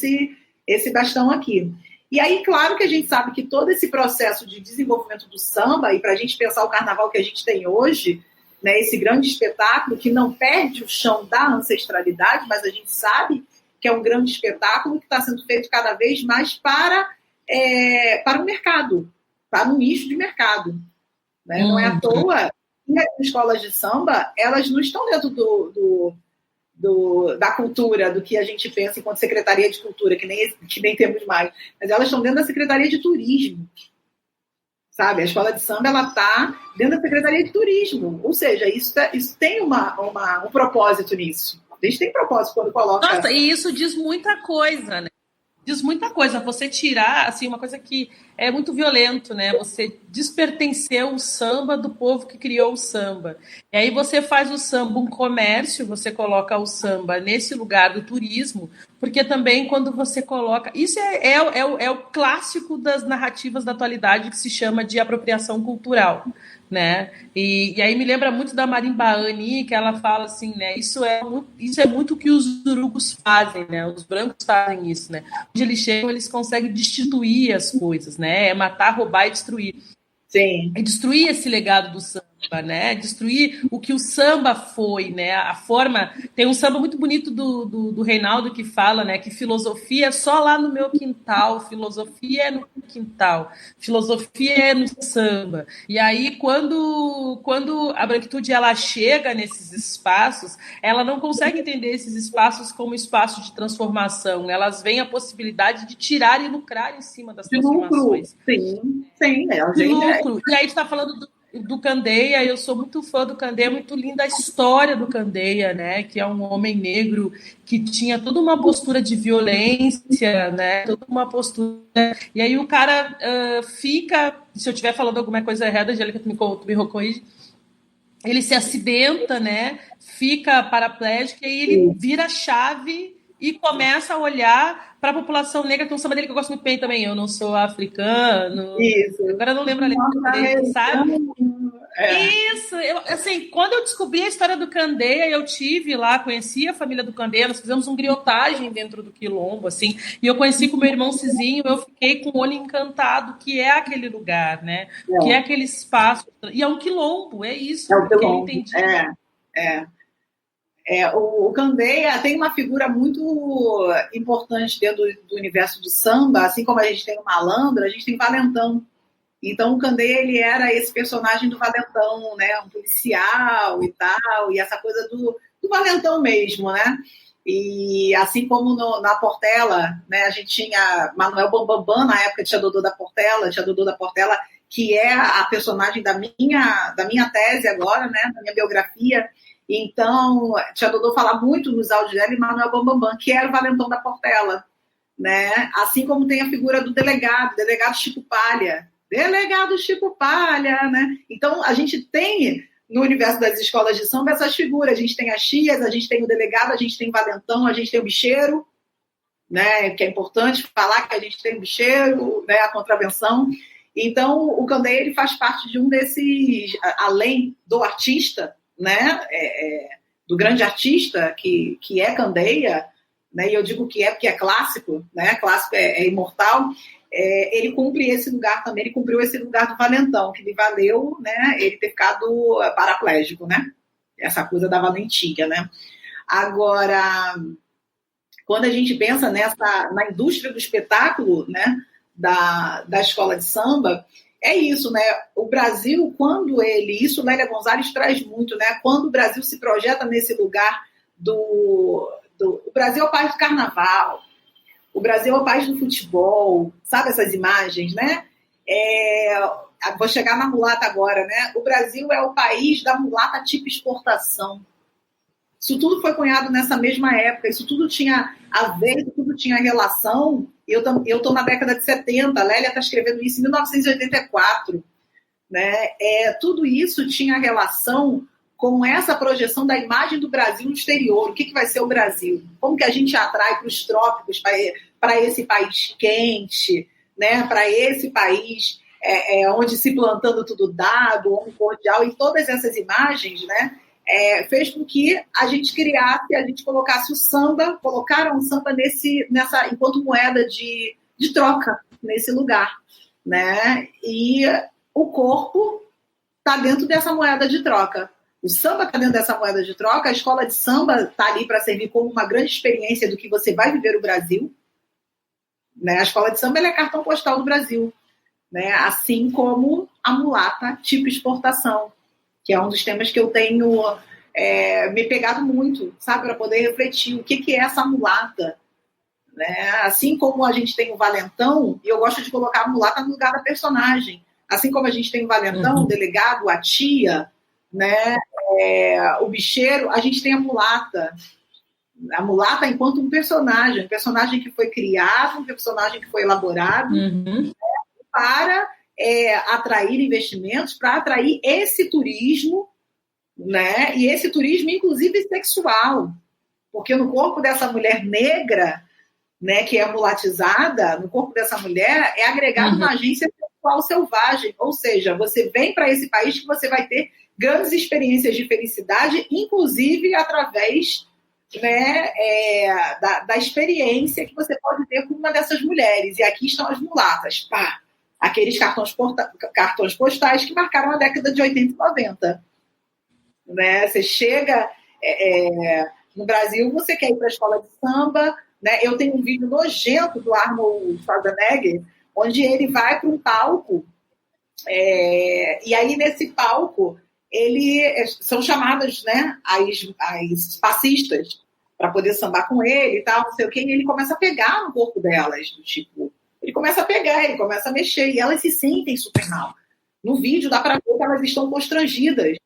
esse bastão aqui. E aí, claro que a gente sabe que todo esse processo de desenvolvimento do samba, e para a gente pensar o carnaval que a gente tem hoje, né, esse grande espetáculo que não perde o chão da ancestralidade, mas a gente sabe que é um grande espetáculo que está sendo feito cada vez mais para o mercado, para um nicho de mercado. Né? Não é à toa que as escolas de samba, elas não estão dentro da cultura, do que a gente pensa enquanto Secretaria de Cultura, que nem temos mais, mas elas estão dentro da Secretaria de Turismo, sabe? A escola de samba, ela está dentro da Secretaria de Turismo, ou seja, isso tem um propósito nisso. A gente tem propósito quando coloca...
Nossa, e isso diz muita coisa, né? Diz muita coisa, você tirar, assim, uma coisa que é muito violento, né? Você despertencer o samba do povo que criou o samba. E aí você faz o samba um comércio, você coloca o samba nesse lugar do turismo, porque também quando você coloca... Isso é o clássico das narrativas da atualidade que se chama de apropriação cultural, né? E aí me lembra muito da Marimbaani, que ela fala assim, né? Isso é muito o que os urubus fazem, né? Os brancos fazem isso, né? Onde eles chegam, eles conseguem destituir as coisas, né? É matar, roubar e destruir.
Sim.
É destruir esse legado do samba, né? Destruir o que o samba foi, né? A forma... Tem um samba muito bonito do Reinaldo que fala, né? Que filosofia é só lá no meu quintal, filosofia é no quintal, filosofia é no samba. E aí, quando a branquitude ela chega nesses espaços, ela não consegue entender esses espaços como espaço de transformação. Elas veem a possibilidade de tirar e lucrar em cima das transformações.
Sim.
Lucro. E aí tu está falando do Candeia, eu sou muito fã do Candeia, muito linda a história do Candeia, né? Que é um homem negro que tinha toda uma postura de violência, né? Toda uma postura. E aí o cara fica, se eu estiver falando alguma coisa errada, Angélica, tu me corrige, ele se acidenta, né? Fica paraplégico e aí ele vira a chave e começa a olhar para a população negra. Tem um samba dele que eu gosto muito bem também. Eu não sou africano.
Isso.
Agora eu não lembro a letra dele, sabe? Isso. Assim, quando eu descobri a história do Candeia, eu tive lá, conheci a família do Candeia, nós fizemos um griotagem dentro do Quilombo, assim, e eu conheci com meu irmão Cizinho, eu fiquei com o olho encantado, que é aquele lugar, né? Que é aquele espaço. E é um Quilombo, é isso.
É um Quilombo.
Que eu entendi.
O Candeia tem uma figura muito importante dentro do universo do samba, assim como a gente tem o Malandro, a gente tem o Valentão. Então o Candeia, ele era esse personagem do Valentão, né? Um policial e tal, e essa coisa do Valentão mesmo, né? E assim como na Portela, né? A gente tinha Manuel Bambambam, na época tinha Dodô da Portela, que é a personagem da minha tese agora, né? Da minha biografia. Então, Tia Dodô fala muito nos áudios dela e Manuel Bambambam, que era o Valentão da Portela, né? Assim como tem a figura do delegado Chico Palha, né? Então, a gente tem, no universo das escolas de samba, essas figuras. A gente tem as tias, a gente tem o delegado, a gente tem o Valentão, a gente tem o bicheiro, né? Que é importante falar que a gente tem o bicheiro, né? A contravenção. Então, o Candeia ele faz parte de um desses, além do artista, né? Do grande artista que é Candeia, né? E eu digo que é porque é clássico, né? Clássico é imortal. Ele cumpre esse lugar também, ele cumpriu esse lugar do valentão, que lhe valeu, né? Ele ter ficado paraplégico, né? Essa coisa da valentia, né? Agora, quando a gente pensa na indústria do espetáculo, né? Da escola de samba, é isso, né? O Brasil, quando isso Lélia Gonzalez traz muito, né? Quando o Brasil se projeta nesse lugar o Brasil é o país do carnaval, o Brasil é o país do futebol, sabe essas imagens, né? Vou chegar na mulata agora, né? O Brasil é o país da mulata tipo exportação. Isso tudo foi cunhado nessa mesma época, isso tudo tinha a ver, isso tudo tinha relação. Eu estou na década de 70, a Lélia está escrevendo isso em 1984. Né? Tudo isso tinha relação com essa projeção da imagem do Brasil no exterior. O que vai ser o Brasil? Como que a gente atrai para os trópicos, para esse país quente, né? Para esse país onde se plantando tudo dado, homem cordial, e todas essas imagens, né? Fez com que a gente colocasse o samba, colocaram o samba enquanto moeda de troca nesse lugar, né? E o corpo está dentro dessa moeda de troca. O samba está dentro dessa moeda de troca, a escola de samba está ali para servir como uma grande experiência do que você vai viver o Brasil. Né? A escola de samba é cartão postal do Brasil, né? Assim como a mulata tipo exportação, que é um dos temas que eu tenho me pegado muito, sabe, para poder refletir o que é essa mulata. Né? Assim como a gente tem o valentão, e eu gosto de colocar a mulata no lugar da personagem, assim como a gente tem o valentão, o delegado, a tia, né? O bicheiro, a gente tem a mulata enquanto um personagem que foi criado, um personagem que foi elaborado para atrair investimentos, para atrair esse turismo, né? E esse turismo, inclusive, sexual, porque no corpo dessa mulher negra, né, que é mulatizada, no corpo dessa mulher é agregada uma agência sexual selvagem, ou seja, você vem para esse país que você vai ter grandes experiências de felicidade, inclusive através, né, da experiência que você pode ter com uma dessas mulheres. E aqui estão as mulatas, pá, aqueles cartões postais que marcaram a década de 80 e 90. Né? Você chega no Brasil, você quer ir para a escola de samba, né? Eu tenho um vídeo nojento do Arnold Schwarzenegger, onde ele vai para um palco, e aí nesse palco são chamadas, né, as passistas para poder sambar com ele e tal, não sei o quê, e ele começa a pegar no corpo delas, do tipo, ele começa a pegar, ele começa a mexer, e elas se sentem super mal. No vídeo dá para ver que elas estão constrangidas,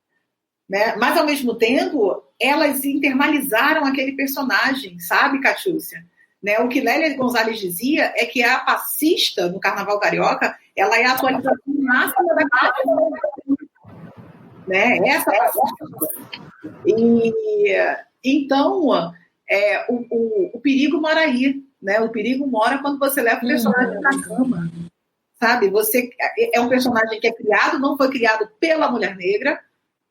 né? Mas, ao mesmo tempo, elas internalizaram aquele personagem, sabe, Catiúcia? Né? O que Lélia Gonzalez dizia é que a passista no Carnaval Carioca, ela é a atualização máxima da carreira, né? Essa passista. Então, o perigo mora aí, né? O perigo mora quando você leva o personagem na cama, sabe? Você é um personagem que é criado, não foi criado pela mulher negra,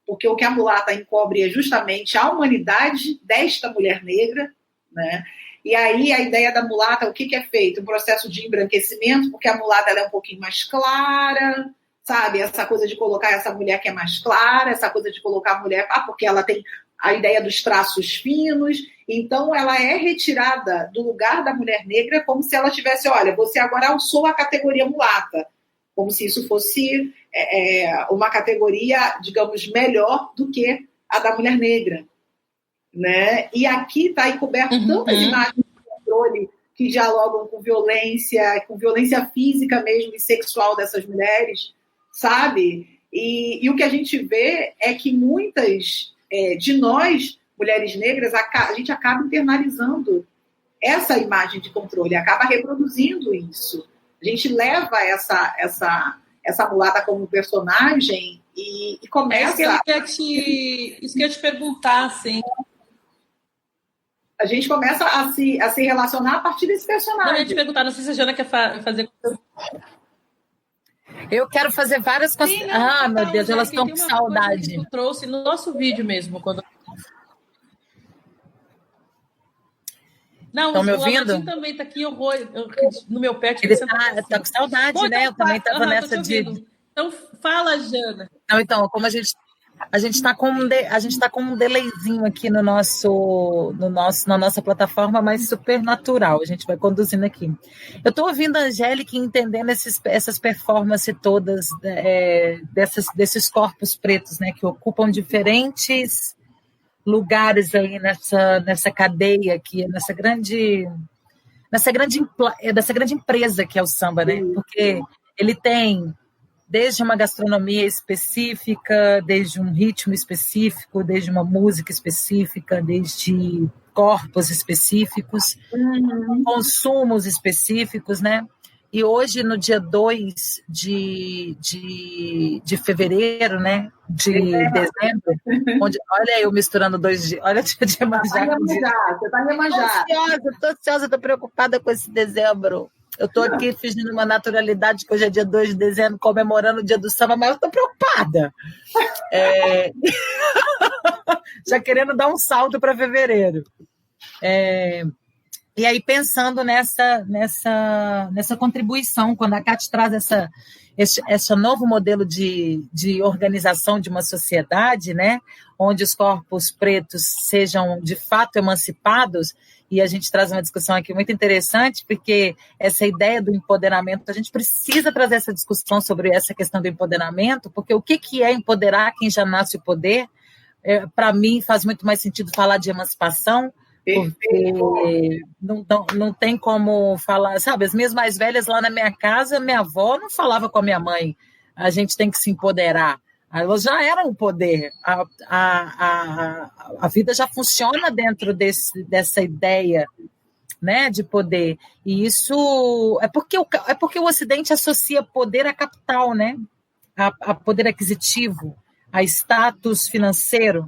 porque o que a mulata encobre é justamente a humanidade desta mulher negra, né? E aí a ideia da mulata, o que é feito? Um processo de embranquecimento, porque a mulata ela é um pouquinho mais clara, sabe? Essa coisa de colocar essa mulher que é mais clara, essa coisa de colocar a mulher, porque ela tem a ideia dos traços finos, então ela é retirada do lugar da mulher negra como se ela tivesse, olha, você agora alçou a categoria mulata, como se isso fosse uma categoria, digamos, melhor do que a da mulher negra. Né? E aqui está encoberto tantas imagens de controle que dialogam com violência física mesmo e sexual dessas mulheres, sabe? E o que a gente vê é que muitas de nós, mulheres negras, a gente acaba internalizando essa imagem de controle, acaba reproduzindo isso. A gente leva essa mulata como personagem e começa...
Isso que eu ia te perguntar, assim.
A gente começa a se relacionar a partir desse personagem.
Não, eu ia te perguntar, não sei se a Jana quer fazer...
Eu quero fazer várias coisas. Meu Deus, elas estão com saudade.
Eu trouxe no nosso vídeo mesmo. Não,
estão me ouvindo?
O também está aqui no meu pé.
Ele está com saudade, né? Eu também estava nessa de...
Então, fala, Jana.
Então, como a gente está com um delayzinho aqui na nossa plataforma, mas super natural. A gente vai conduzindo aqui. Eu estou ouvindo a Angélica e entendendo essas performances todas desses corpos pretos, né, que ocupam diferentes lugares aí nessa cadeia aqui, nessa grande empresa que é o samba, né? Porque ele tem desde uma gastronomia específica, desde um ritmo específico, desde uma música específica, desde corpos específicos, consumos específicos, né? E hoje, no dia 2 de fevereiro, né? De dezembro, onde, olha eu misturando 2 dias, olha o dia de Iemanjá.
Você tá em Iemanjá.
Estou ansiosa, estou preocupada com esse dezembro. Eu estou aqui fingindo uma naturalidade que hoje é dia 2 de dezembro, comemorando o dia do samba, mas eu estou preocupada. Já querendo dar um salto para fevereiro. E aí, pensando nessa contribuição, quando a Cátia traz esse novo modelo de organização de uma sociedade, né, onde os corpos pretos sejam, de fato, emancipados, e a gente traz uma discussão aqui muito interessante, porque essa ideia do empoderamento, a gente precisa trazer essa discussão sobre essa questão do empoderamento, porque o que é empoderar quem já nasce o poder? Para mim, faz muito mais sentido falar de emancipação, porque não tem como falar, sabe, as minhas mais velhas lá na minha casa, minha avó não falava com a minha mãe, a gente tem que se empoderar. Elas já eram o poder, a vida já funciona dentro dessa ideia, né, de poder, e isso é porque o Ocidente associa poder a capital, né, a poder aquisitivo, a status financeiro,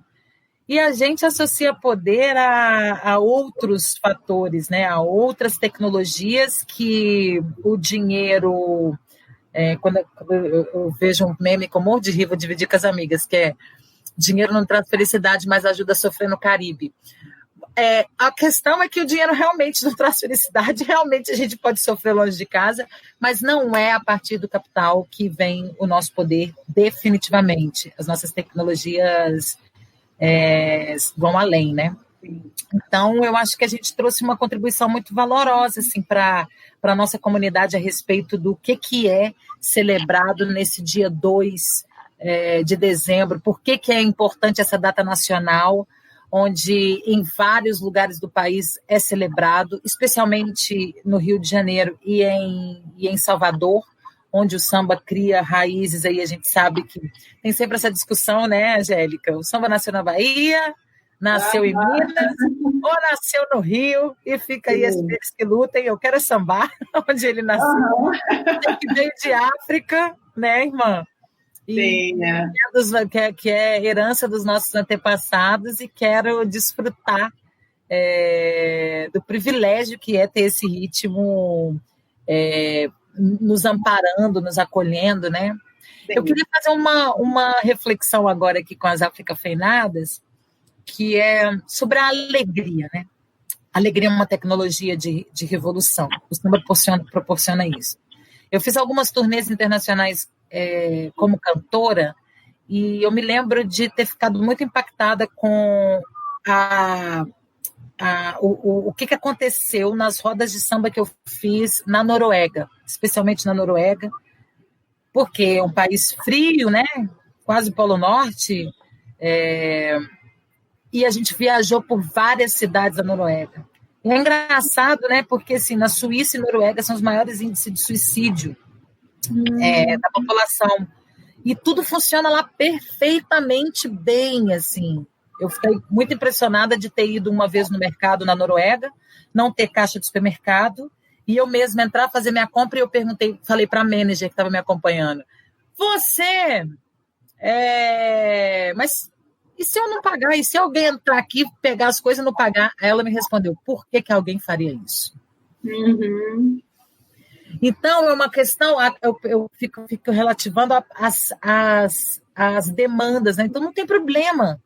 e a gente associa poder a outros fatores, né, a outras tecnologias que o dinheiro... Quando eu vejo um meme com amor de rir, vou dividir com as amigas, que é: dinheiro não traz felicidade, mas ajuda a sofrer no Caribe. A questão é que o dinheiro realmente não traz felicidade, realmente a gente pode sofrer longe de casa, mas não é a partir do capital que vem o nosso poder, definitivamente. As nossas tecnologias vão além, né? Então, eu acho que a gente trouxe uma contribuição muito valorosa assim, para a nossa comunidade a respeito do que é celebrado nesse dia 2 de dezembro, por que é importante essa data nacional, onde em vários lugares do país é celebrado, especialmente no Rio de Janeiro e em Salvador, onde o samba cria raízes, aí a gente sabe que tem sempre essa discussão, né, Angélica? O samba nasceu na Bahia, nasceu em Minas, ou nasceu no Rio, e fica aí eles que lutem, eu quero sambar, onde ele nasceu, que veio de África, né, irmã?
Sim,
que é herança dos nossos antepassados, e quero desfrutar do privilégio que é ter esse ritmo nos amparando, nos acolhendo, né? Sim. Eu queria fazer uma reflexão agora aqui com as africafeinadas, que é sobre a alegria, né? A alegria é uma tecnologia de revolução. O samba proporciona isso. Eu fiz algumas turnês internacionais como cantora, e eu me lembro de ter ficado muito impactada com o que aconteceu nas rodas de samba que eu fiz na Noruega, especialmente na Noruega, porque é um país frio, né? Quase Polo Norte, e a gente viajou por várias cidades da Noruega. E é engraçado, né? Porque assim, na Suíça e Noruega são os maiores índices de suicídio da população. E tudo funciona lá perfeitamente bem, assim. Eu fiquei muito impressionada de ter ido uma vez no mercado na Noruega, não ter caixa de supermercado, e eu mesma entrar, fazer minha compra, e eu falei para a manager que estava me acompanhando: mas E se eu não pagar? E se alguém entrar aqui, pegar as coisas e não pagar? Aí ela me respondeu, por que que alguém faria isso?
Uhum.
Então, é uma questão, eu fico relativando as demandas, né? Então, não tem problema.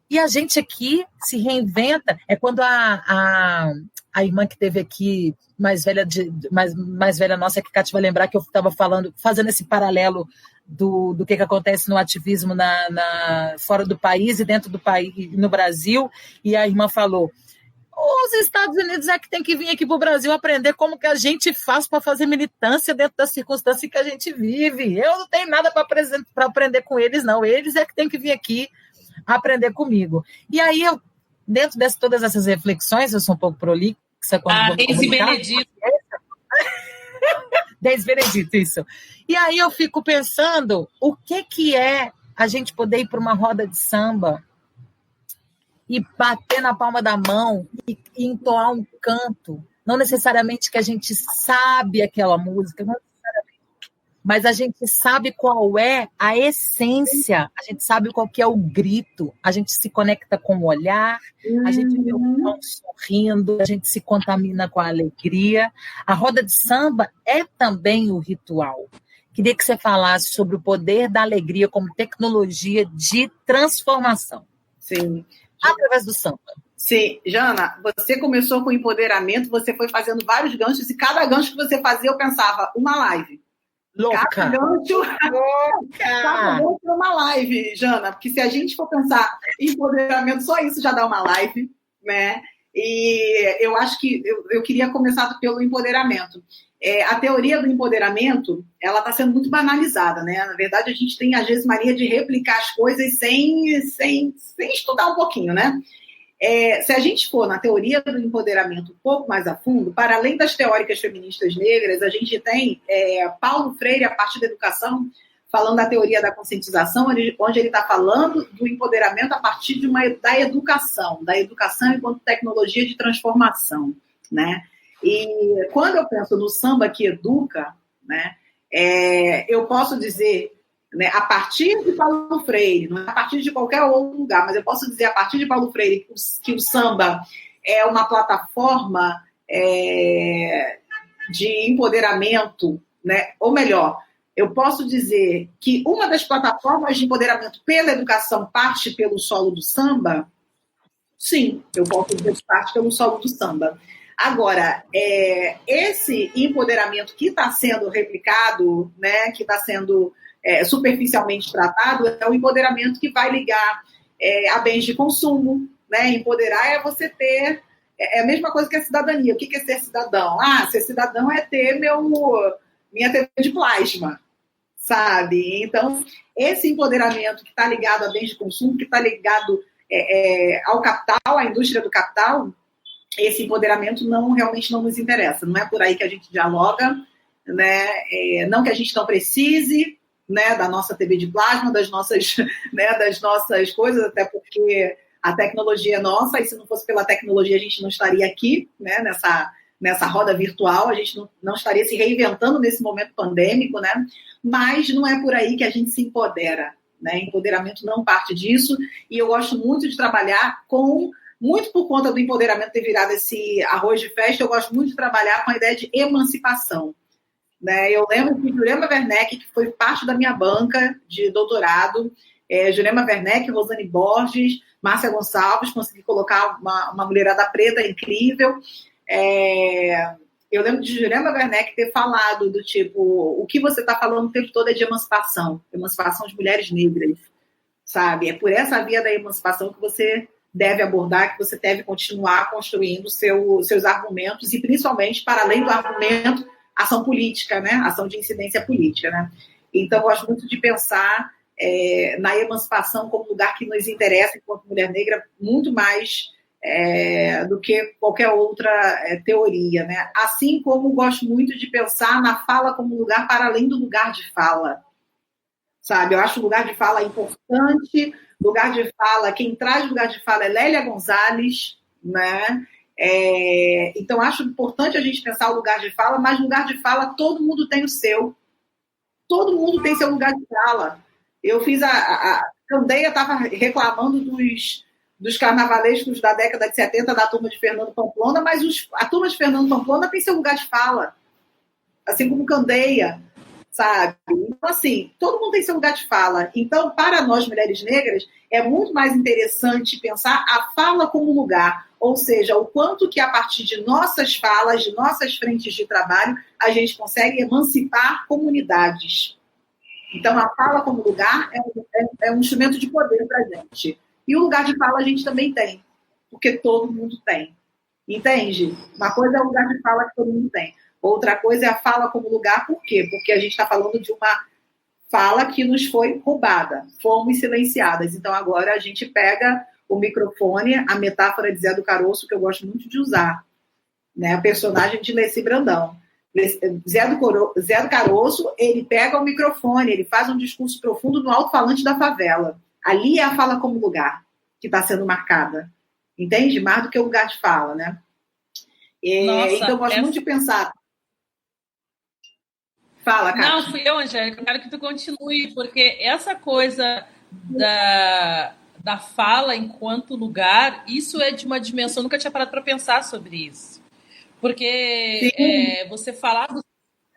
E a gente aqui se reinventa. É quando a irmã que teve aqui, mais velha nossa, que a Cátia vai lembrar que eu estava fazendo esse paralelo do que acontece no ativismo fora do país e dentro do país, no Brasil, e a irmã falou, os Estados Unidos é que tem que vir aqui para o Brasil aprender como que a gente faz para fazer militância dentro das circunstâncias que a gente vive. Eu não tenho nada para aprender com eles, não. Eles é que tem que vir aqui aprender comigo. E aí, dentro de todas essas reflexões, eu sou um pouco prolixa.
Deise Benedito.
Deise Benedito, isso. E aí eu fico pensando, o que é a gente poder ir para uma roda de samba e bater na palma da mão e entoar um canto. Não necessariamente que a gente sabe aquela música, não necessariamente, mas a gente sabe qual é a essência, a gente sabe qual que é o grito, a gente se conecta com o olhar, a gente vê o irmão sorrindo, a gente se contamina com a alegria. A roda de samba é também o ritual. Queria que você falasse sobre o poder da alegria como tecnologia de transformação.
Sim.
Através do samba.
Sim, Jana, você começou com empoderamento, você foi fazendo vários ganchos, e cada gancho que você fazia, eu pensava, uma live.
Louca!
Cada gancho é uma live, Jana, porque se a gente for pensar em empoderamento, só isso já dá uma live, né? E eu acho que eu queria começar pelo empoderamento. A teoria do empoderamento, ela está sendo muito banalizada, né? Na verdade, a gente tem, às vezes, mania de replicar as coisas sem estudar um pouquinho, né? Se a gente for na teoria do empoderamento um pouco mais a fundo, para além das teóricas feministas negras, a gente tem Paulo Freire, a partir da educação, falando da teoria da conscientização, onde ele está falando do empoderamento a partir da educação enquanto tecnologia de transformação, né? E quando eu penso no samba que educa, né, eu posso dizer, né, a partir de Paulo Freire, não é a partir de qualquer outro lugar, mas eu posso dizer a partir de Paulo Freire que o samba é uma plataforma de empoderamento, né? Ou melhor, eu posso dizer que uma das plataformas de empoderamento pela educação parte pelo solo do samba. Sim, eu posso dizer que parte pelo solo do samba. Agora, esse empoderamento que está sendo replicado, né, que está sendo superficialmente tratado, é o empoderamento que vai ligar a bens de consumo, né? Empoderar é você ter... É a mesma coisa que a cidadania. O que é ser cidadão? Ser cidadão é ter minha TV de plasma, sabe? Então, esse empoderamento que está ligado a bens de consumo, que está ligado ao capital, à indústria do capital, esse empoderamento realmente não nos interessa. Não é por aí que a gente dialoga, né? Não que a gente não precise, né, da nossa TV de plasma, das nossas coisas, até porque a tecnologia é nossa, e se não fosse pela tecnologia a gente não estaria aqui, né, nessa roda virtual, a gente não estaria se reinventando nesse momento pandêmico, né? Mas não é por aí que a gente se empodera, né? Empoderamento não parte disso, e eu gosto muito de trabalhar muito por conta do empoderamento ter virado esse arroz de festa, eu gosto muito de trabalhar com a ideia de emancipação, né? Eu lembro que Jurema Werneck, que foi parte da minha banca de doutorado, Jurema Werneck, Rosane Borges, Márcia Gonçalves, consegui colocar uma mulherada preta incrível. Eu lembro de Jurema Werneck ter falado do tipo, o que você está falando o tempo todo é de emancipação de mulheres negras, sabe? É por essa via da emancipação que você deve abordar, que você deve continuar construindo seus argumentos, e principalmente, para além do argumento, ação política, né? Ação de incidência política, né? Então, eu gosto muito de pensar na emancipação como lugar que nos interessa, enquanto mulher negra, muito mais do que qualquer outra teoria, né? Assim como gosto muito de pensar na fala como lugar para além do lugar de fala, sabe? Eu acho o lugar de fala importante. Lugar de fala, quem traz lugar de fala é Lélia Gonzalez, né? Então, acho importante a gente pensar o lugar de fala, mas lugar de fala, todo mundo tem o seu. Todo mundo tem seu lugar de fala. Eu fiz Candeia estava reclamando dos carnavalescos da década de 70 da turma de Fernando Pamplona, mas a turma de Fernando Pamplona tem seu lugar de fala, assim como Candeia, sabe? Então, assim, todo mundo tem seu lugar de fala. Então, para nós, mulheres negras, é muito mais interessante pensar a fala como lugar, ou seja, o quanto que a partir de nossas falas, de nossas frentes de trabalho, a gente consegue emancipar comunidades. Então, a fala como lugar é um instrumento de poder para a gente. E o lugar de fala a gente também tem, porque todo mundo tem. Entende? Uma coisa é o lugar de fala que todo mundo tem. Outra coisa é a fala como lugar, por quê? Porque a gente está falando de uma fala que nos foi roubada, fomos silenciadas. Então, agora a gente pega o microfone, a metáfora de Zé do Caroço, que eu gosto muito de usar, né? A personagem de Leci Brandão. Zé do Caroço, ele pega o microfone, ele faz um discurso profundo no alto-falante da favela. Ali é a fala como lugar que está sendo marcada. Entende? Mais do que o lugar de fala, né?
Nossa,
então, eu gosto muito de pensar. Fala, Cátia.
Não, fui eu, Angélica. Eu quero que tu continue, porque essa coisa da fala enquanto lugar, isso é de uma dimensão, eu nunca tinha parado para pensar sobre isso. Porque você falar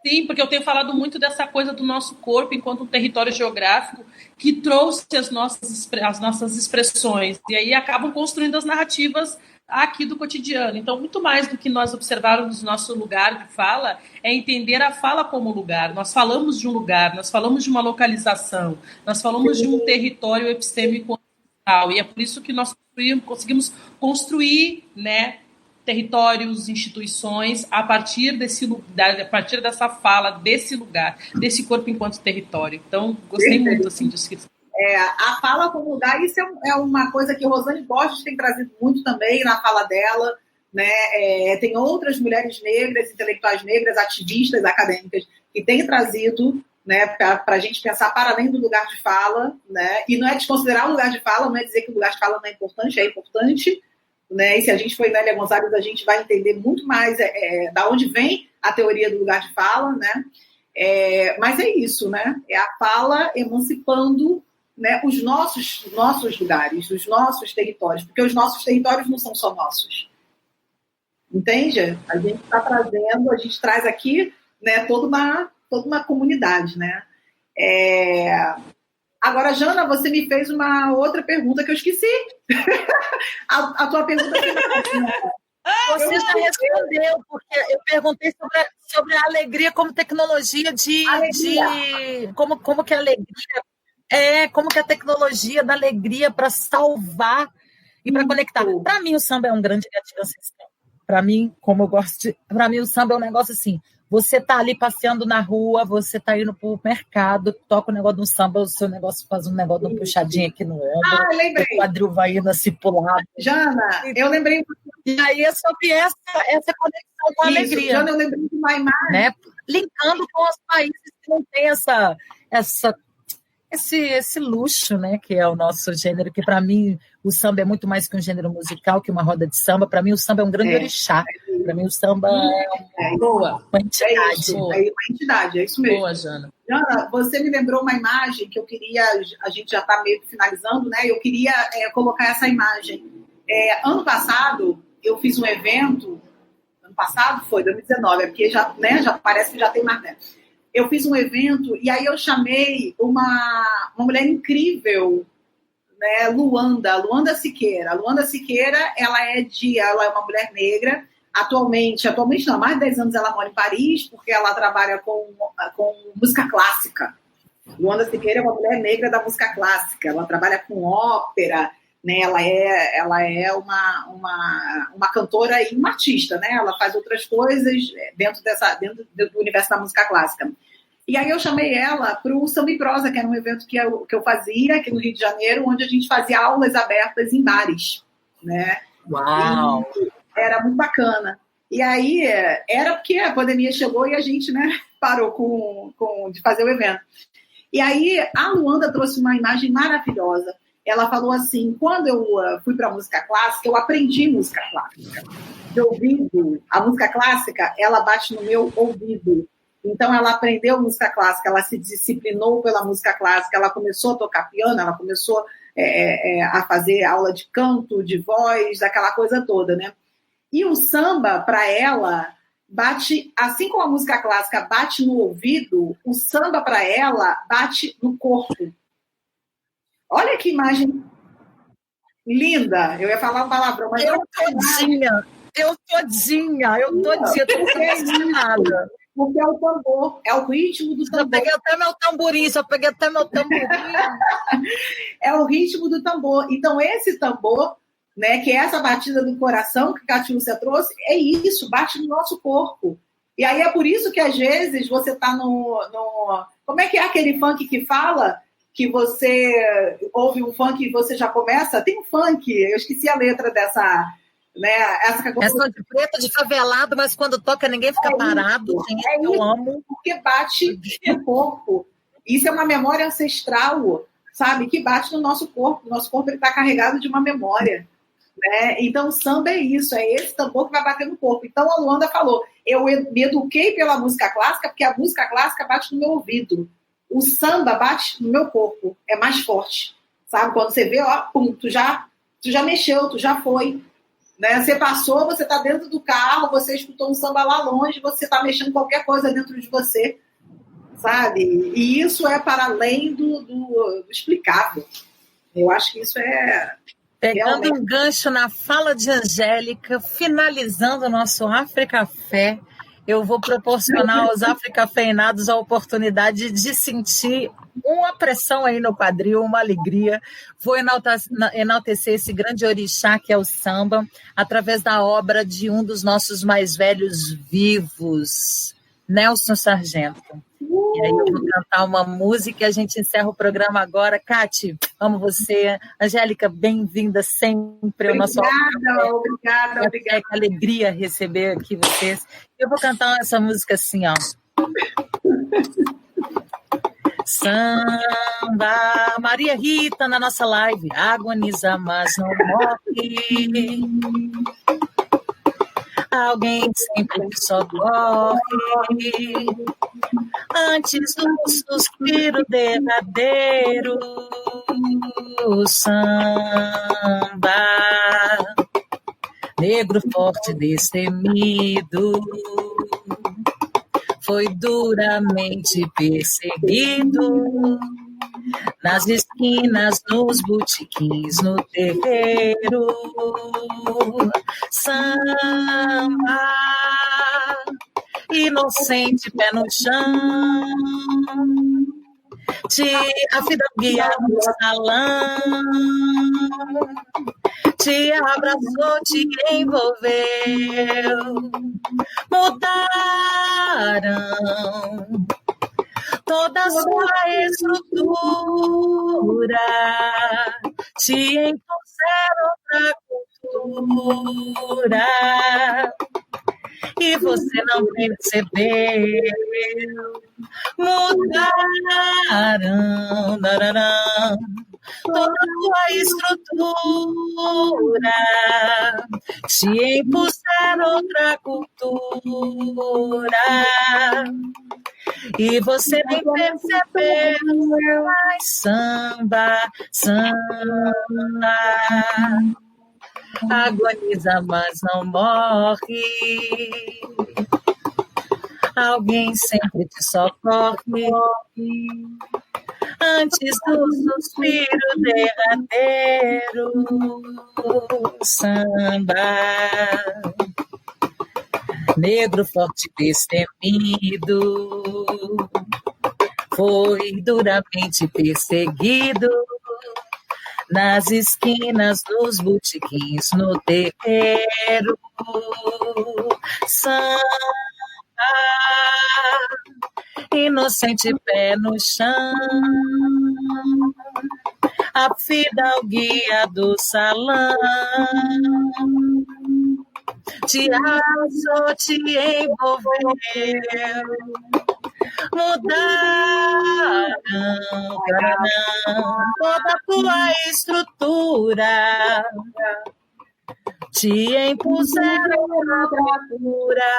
Sim, porque eu tenho falado muito dessa coisa do nosso corpo enquanto um território geográfico que trouxe as nossas expressões. E aí acabam construindo as narrativas aqui do cotidiano. Então, muito mais do que nós observarmos nosso lugar de fala, é entender a fala como lugar. Nós falamos de um lugar, nós falamos de uma localização, nós falamos de um território epistêmico ancestral. E é por isso que nós conseguimos construir, né, territórios, instituições, a partir dessa fala, desse lugar, desse corpo enquanto território. Então, gostei muito assim disso.
A fala como lugar, isso é uma coisa que Rosane Borges tem trazido muito também na fala dela, né? Tem outras mulheres negras, intelectuais negras, ativistas, acadêmicas, que têm trazido, né, para a gente pensar para além do lugar de fala, né? E não é desconsiderar o lugar de fala, não é dizer que o lugar de fala não é importante, né? E se a gente for em Nélia Gonzalez, a gente vai entender muito mais da onde vem a teoria do lugar de fala, né? Mas é isso, né? É a fala emancipando, né, os nossos lugares, os nossos territórios, porque os nossos territórios não são só nossos. Entende? A gente está trazendo, a gente traz aqui, né, toda uma comunidade, né? Agora, Jana, você me fez uma outra pergunta que eu esqueci. A tua pergunta
Você já respondeu, porque eu perguntei sobre a alegria como tecnologia como que a alegria como que a tecnologia da alegria para salvar e para conectar. Para mim, o samba é um grande gatilho ancestral. Para mim, para mim, o samba é um negócio assim. Você tá ali passeando na rua, você tá indo pro mercado, toca o negócio do samba, o seu negócio faz um negócio de um puxadinho aqui no ombro,
lembrei.
O quadril vai indo assim pro lado.
Jana, eu lembrei.
E aí é sobre essa conexão com a alegria.
Jana, eu lembrei de uma imagem.
Né? Linkando com os países que não têm esse luxo, né, que é o nosso gênero, que para mim o samba é muito mais que um gênero musical, que uma roda de samba. Para mim o samba é um grande orixá. Para mim o samba é uma entidade.
É uma entidade, é isso mesmo.
Boa, Jana.
Jana, você me lembrou uma imagem que eu queria, a gente já está meio que finalizando, né? Eu queria colocar essa imagem. Ano passado, eu fiz um evento, ano passado foi, 2019, porque já parece que já tem mais, né? Eu fiz um evento e aí eu chamei uma mulher incrível, né, Luanda Siqueira. A Luanda Siqueira, ela é uma mulher negra. Atualmente não, há mais de 10 anos ela mora em Paris, porque ela trabalha com música clássica. Luanda Siqueira é uma mulher negra da música clássica. Ela trabalha com ópera, né? Ela é uma cantora e uma artista, né? Ela faz outras coisas dentro do universo da música clássica. E aí eu chamei ela para o Samba e Prosa, que era um evento que eu fazia aqui no Rio de Janeiro, onde a gente fazia aulas abertas em bares, né?
Uau!
E era muito bacana. E aí era porque a pandemia chegou e a gente, né, parou de fazer o evento. E aí a Luanda trouxe uma imagem maravilhosa. Ela falou assim, quando eu fui para a música clássica, eu aprendi música clássica. De ouvido, a música clássica, ela bate no meu ouvido. Então, ela aprendeu música clássica, ela se disciplinou pela música clássica, ela começou a tocar piano, ela começou a fazer aula de canto, de voz, aquela coisa toda, né? E o samba, para ela, bate, assim como a música clássica bate no ouvido, o samba, para ela, bate no corpo. Olha que imagem linda. Eu ia falar um palavrão, mas
eu todinha, tô emocionada.
Porque é o tambor, é o ritmo do tambor.
Eu peguei até meu tamborim.
É o ritmo do tambor. Então, esse tambor, né, que é essa batida do coração que Catiúcia trouxe, é isso, bate no nosso corpo. E aí é por isso que, às vezes, você tá no... Como é que é aquele funk que fala que você ouve um funk e você já começa? Tem um funk, eu esqueci a letra dessa... Né?
Essa de preto, de favelado, mas quando toca ninguém fica parado.
Eu amo. Porque bate no corpo. Isso é uma memória ancestral, sabe? Que bate no nosso corpo. O nosso corpo está carregado de uma memória. Né? Então, o samba é isso. É esse tambor que vai bater no corpo. Então, a Luanda falou, eu me eduquei pela música clássica porque a música clássica bate no meu ouvido. O samba bate no meu corpo. É mais forte. Sabe? Quando você vê, ó, pum, tu já mexeu, tu já foi. Né? Você passou, você está dentro do carro, você escutou um samba lá longe, você está mexendo qualquer coisa dentro de você, sabe? E isso é para além do explicável. Eu acho que isso é...
Pegando um gancho na fala de Angélica, finalizando o nosso Africafé, eu vou proporcionar aos africafeinados a oportunidade de sentir uma pressão aí no quadril, uma alegria. Vou enaltecer esse grande orixá que é o samba, através da obra de um dos nossos mais velhos vivos, Nelson Sargento. E aí eu vou cantar uma música e a gente encerra o programa agora. Cati, amo você. Angélica, bem-vinda sempre ao nosso...
Obrigada.
Que alegria receber aqui vocês. Eu vou cantar essa música assim, ó. Samba, Maria Rita na nossa live. Agoniza, mas não morre. Alguém sempre socorre antes do suspiro derradeiro. Samba, negro forte destemido, foi duramente perseguido nas esquinas, nos botequins, no terreiro. Samba, inocente, pé no chão, a fidalguia no salão, te abraçou, te envolveu. Mudaram toda a sua estrutura, te impuseram outra cultura e você não percebeu. Mudaram toda a sua estrutura, te impuseram outra cultura e você nem percebeu. Mas samba, agoniza, mas não morre. Alguém sempre te socorre antes do suspiro derradeiro. Samba, negro forte destemido, foi duramente perseguido nas esquinas, nos botequins, no terreiro. Samba, inocente, pé no chão, a fidalguia do salão te abraçou, te envolveu. Mudaram toda a tua estrutura, te impuseram a cultura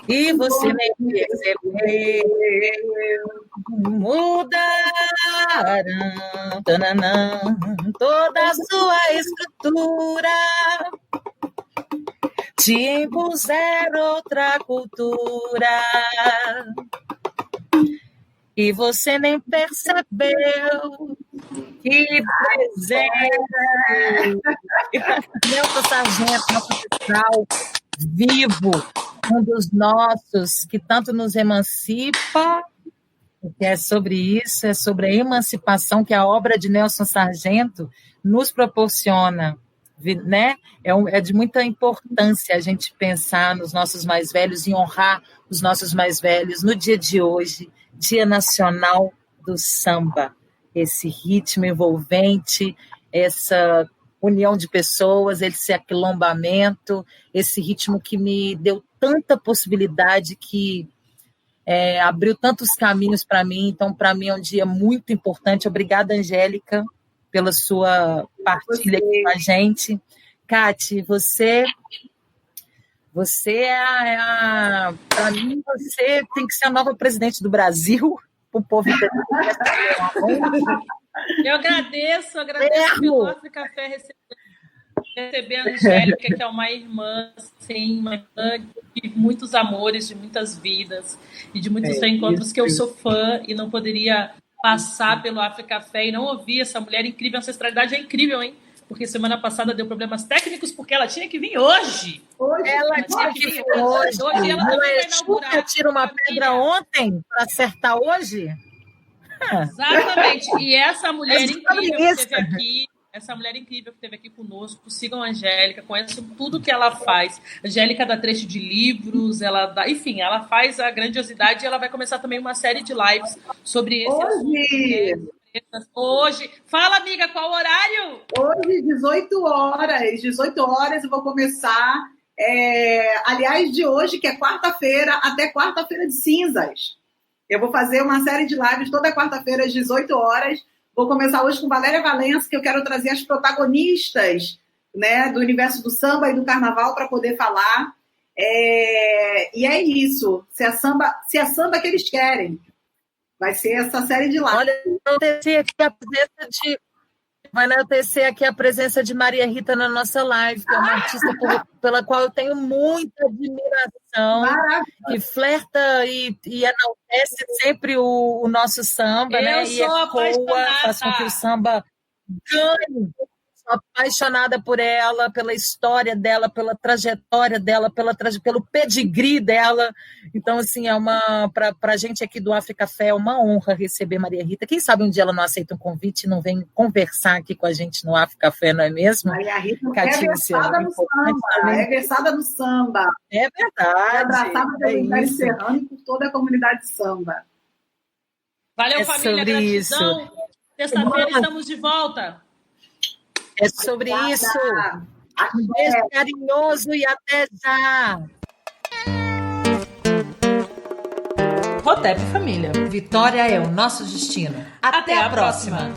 E você nem percebeu, mudaram tananã, toda a sua estrutura, te impuseram outra cultura. E você nem percebeu que presente. Nelson Sargento, nosso ancestral vivo, um dos nossos, que tanto nos emancipa, que é sobre isso, é sobre a emancipação que a obra de Nelson Sargento nos proporciona, né? É de muita importância a gente pensar nos nossos mais velhos e honrar os nossos mais velhos no dia de hoje, Dia Nacional do Samba, esse ritmo envolvente, essa união de pessoas, esse aquilombamento, esse ritmo que me deu tanta possibilidade, que abriu tantos caminhos para mim. Então, para mim é um dia muito importante. Obrigada, Angélica, pela sua partilha aqui com a gente. Cati, você para mim, você tem que ser a nova presidente do Brasil, para o povo entender.
Eu agradeço pelo África Café receber a Angélica, que é uma irmã, sim, uma irmã de muitos amores, de muitas vidas e de muitos reencontros, que eu sou fã e não poderia passar pelo África Café e não ouvir essa mulher incrível. A ancestralidade é incrível, hein? Porque semana passada deu problemas técnicos, porque ela tinha que vir hoje.
Ela tinha que vir hoje.
Hoje ela também vai inaugurar.
Ela tira uma pedra ontem para acertar hoje?
Exatamente. E essa mulher incrível que esteve aqui, essa mulher incrível que esteve aqui conosco, sigam a Angélica, conheçam tudo que ela faz. A Angélica dá trecho de livros, enfim, ela faz a grandiosidade, e ela vai começar também uma série de lives sobre esse assunto. Hoje. Fala, amiga, qual horário?
Hoje, 18 horas. 18 horas eu vou começar. Aliás, de hoje, que é quarta-feira, até quarta-feira de cinzas. Eu vou fazer uma série de lives toda quarta-feira, às 18 horas. Vou começar hoje com Valéria Valença, que eu quero trazer as protagonistas, né, do universo do samba e do carnaval para poder falar. E é isso. Se é samba que eles querem. Vai ser essa série de lives.
Olha, vai enaltecer aqui a presença de Maria Rita na nossa live, que é uma artista pela qual eu tenho muita admiração, que flerta e enaltece sempre o nosso samba, né?
E ecoa,
faz com que o samba ganhe. Sou apaixonada por ela, pela história dela, pela trajetória dela, pelo pedigree dela. Então, assim, para a gente aqui do África Café, é uma honra receber Maria Rita. Quem sabe um dia ela não aceita um convite e não vem conversar aqui com a gente no África Café, não é mesmo?
Maria Rita é versada no samba. É versada no samba.
É verdade.
É abraçada pelo Império Serrano e por toda a comunidade de samba.
Valeu, família. Gratidão. Terça-feira estamos de volta.
É sobre isso. Um beijo carinhoso e até já.
Rotep Família. Vitória é o nosso destino. Até a próxima.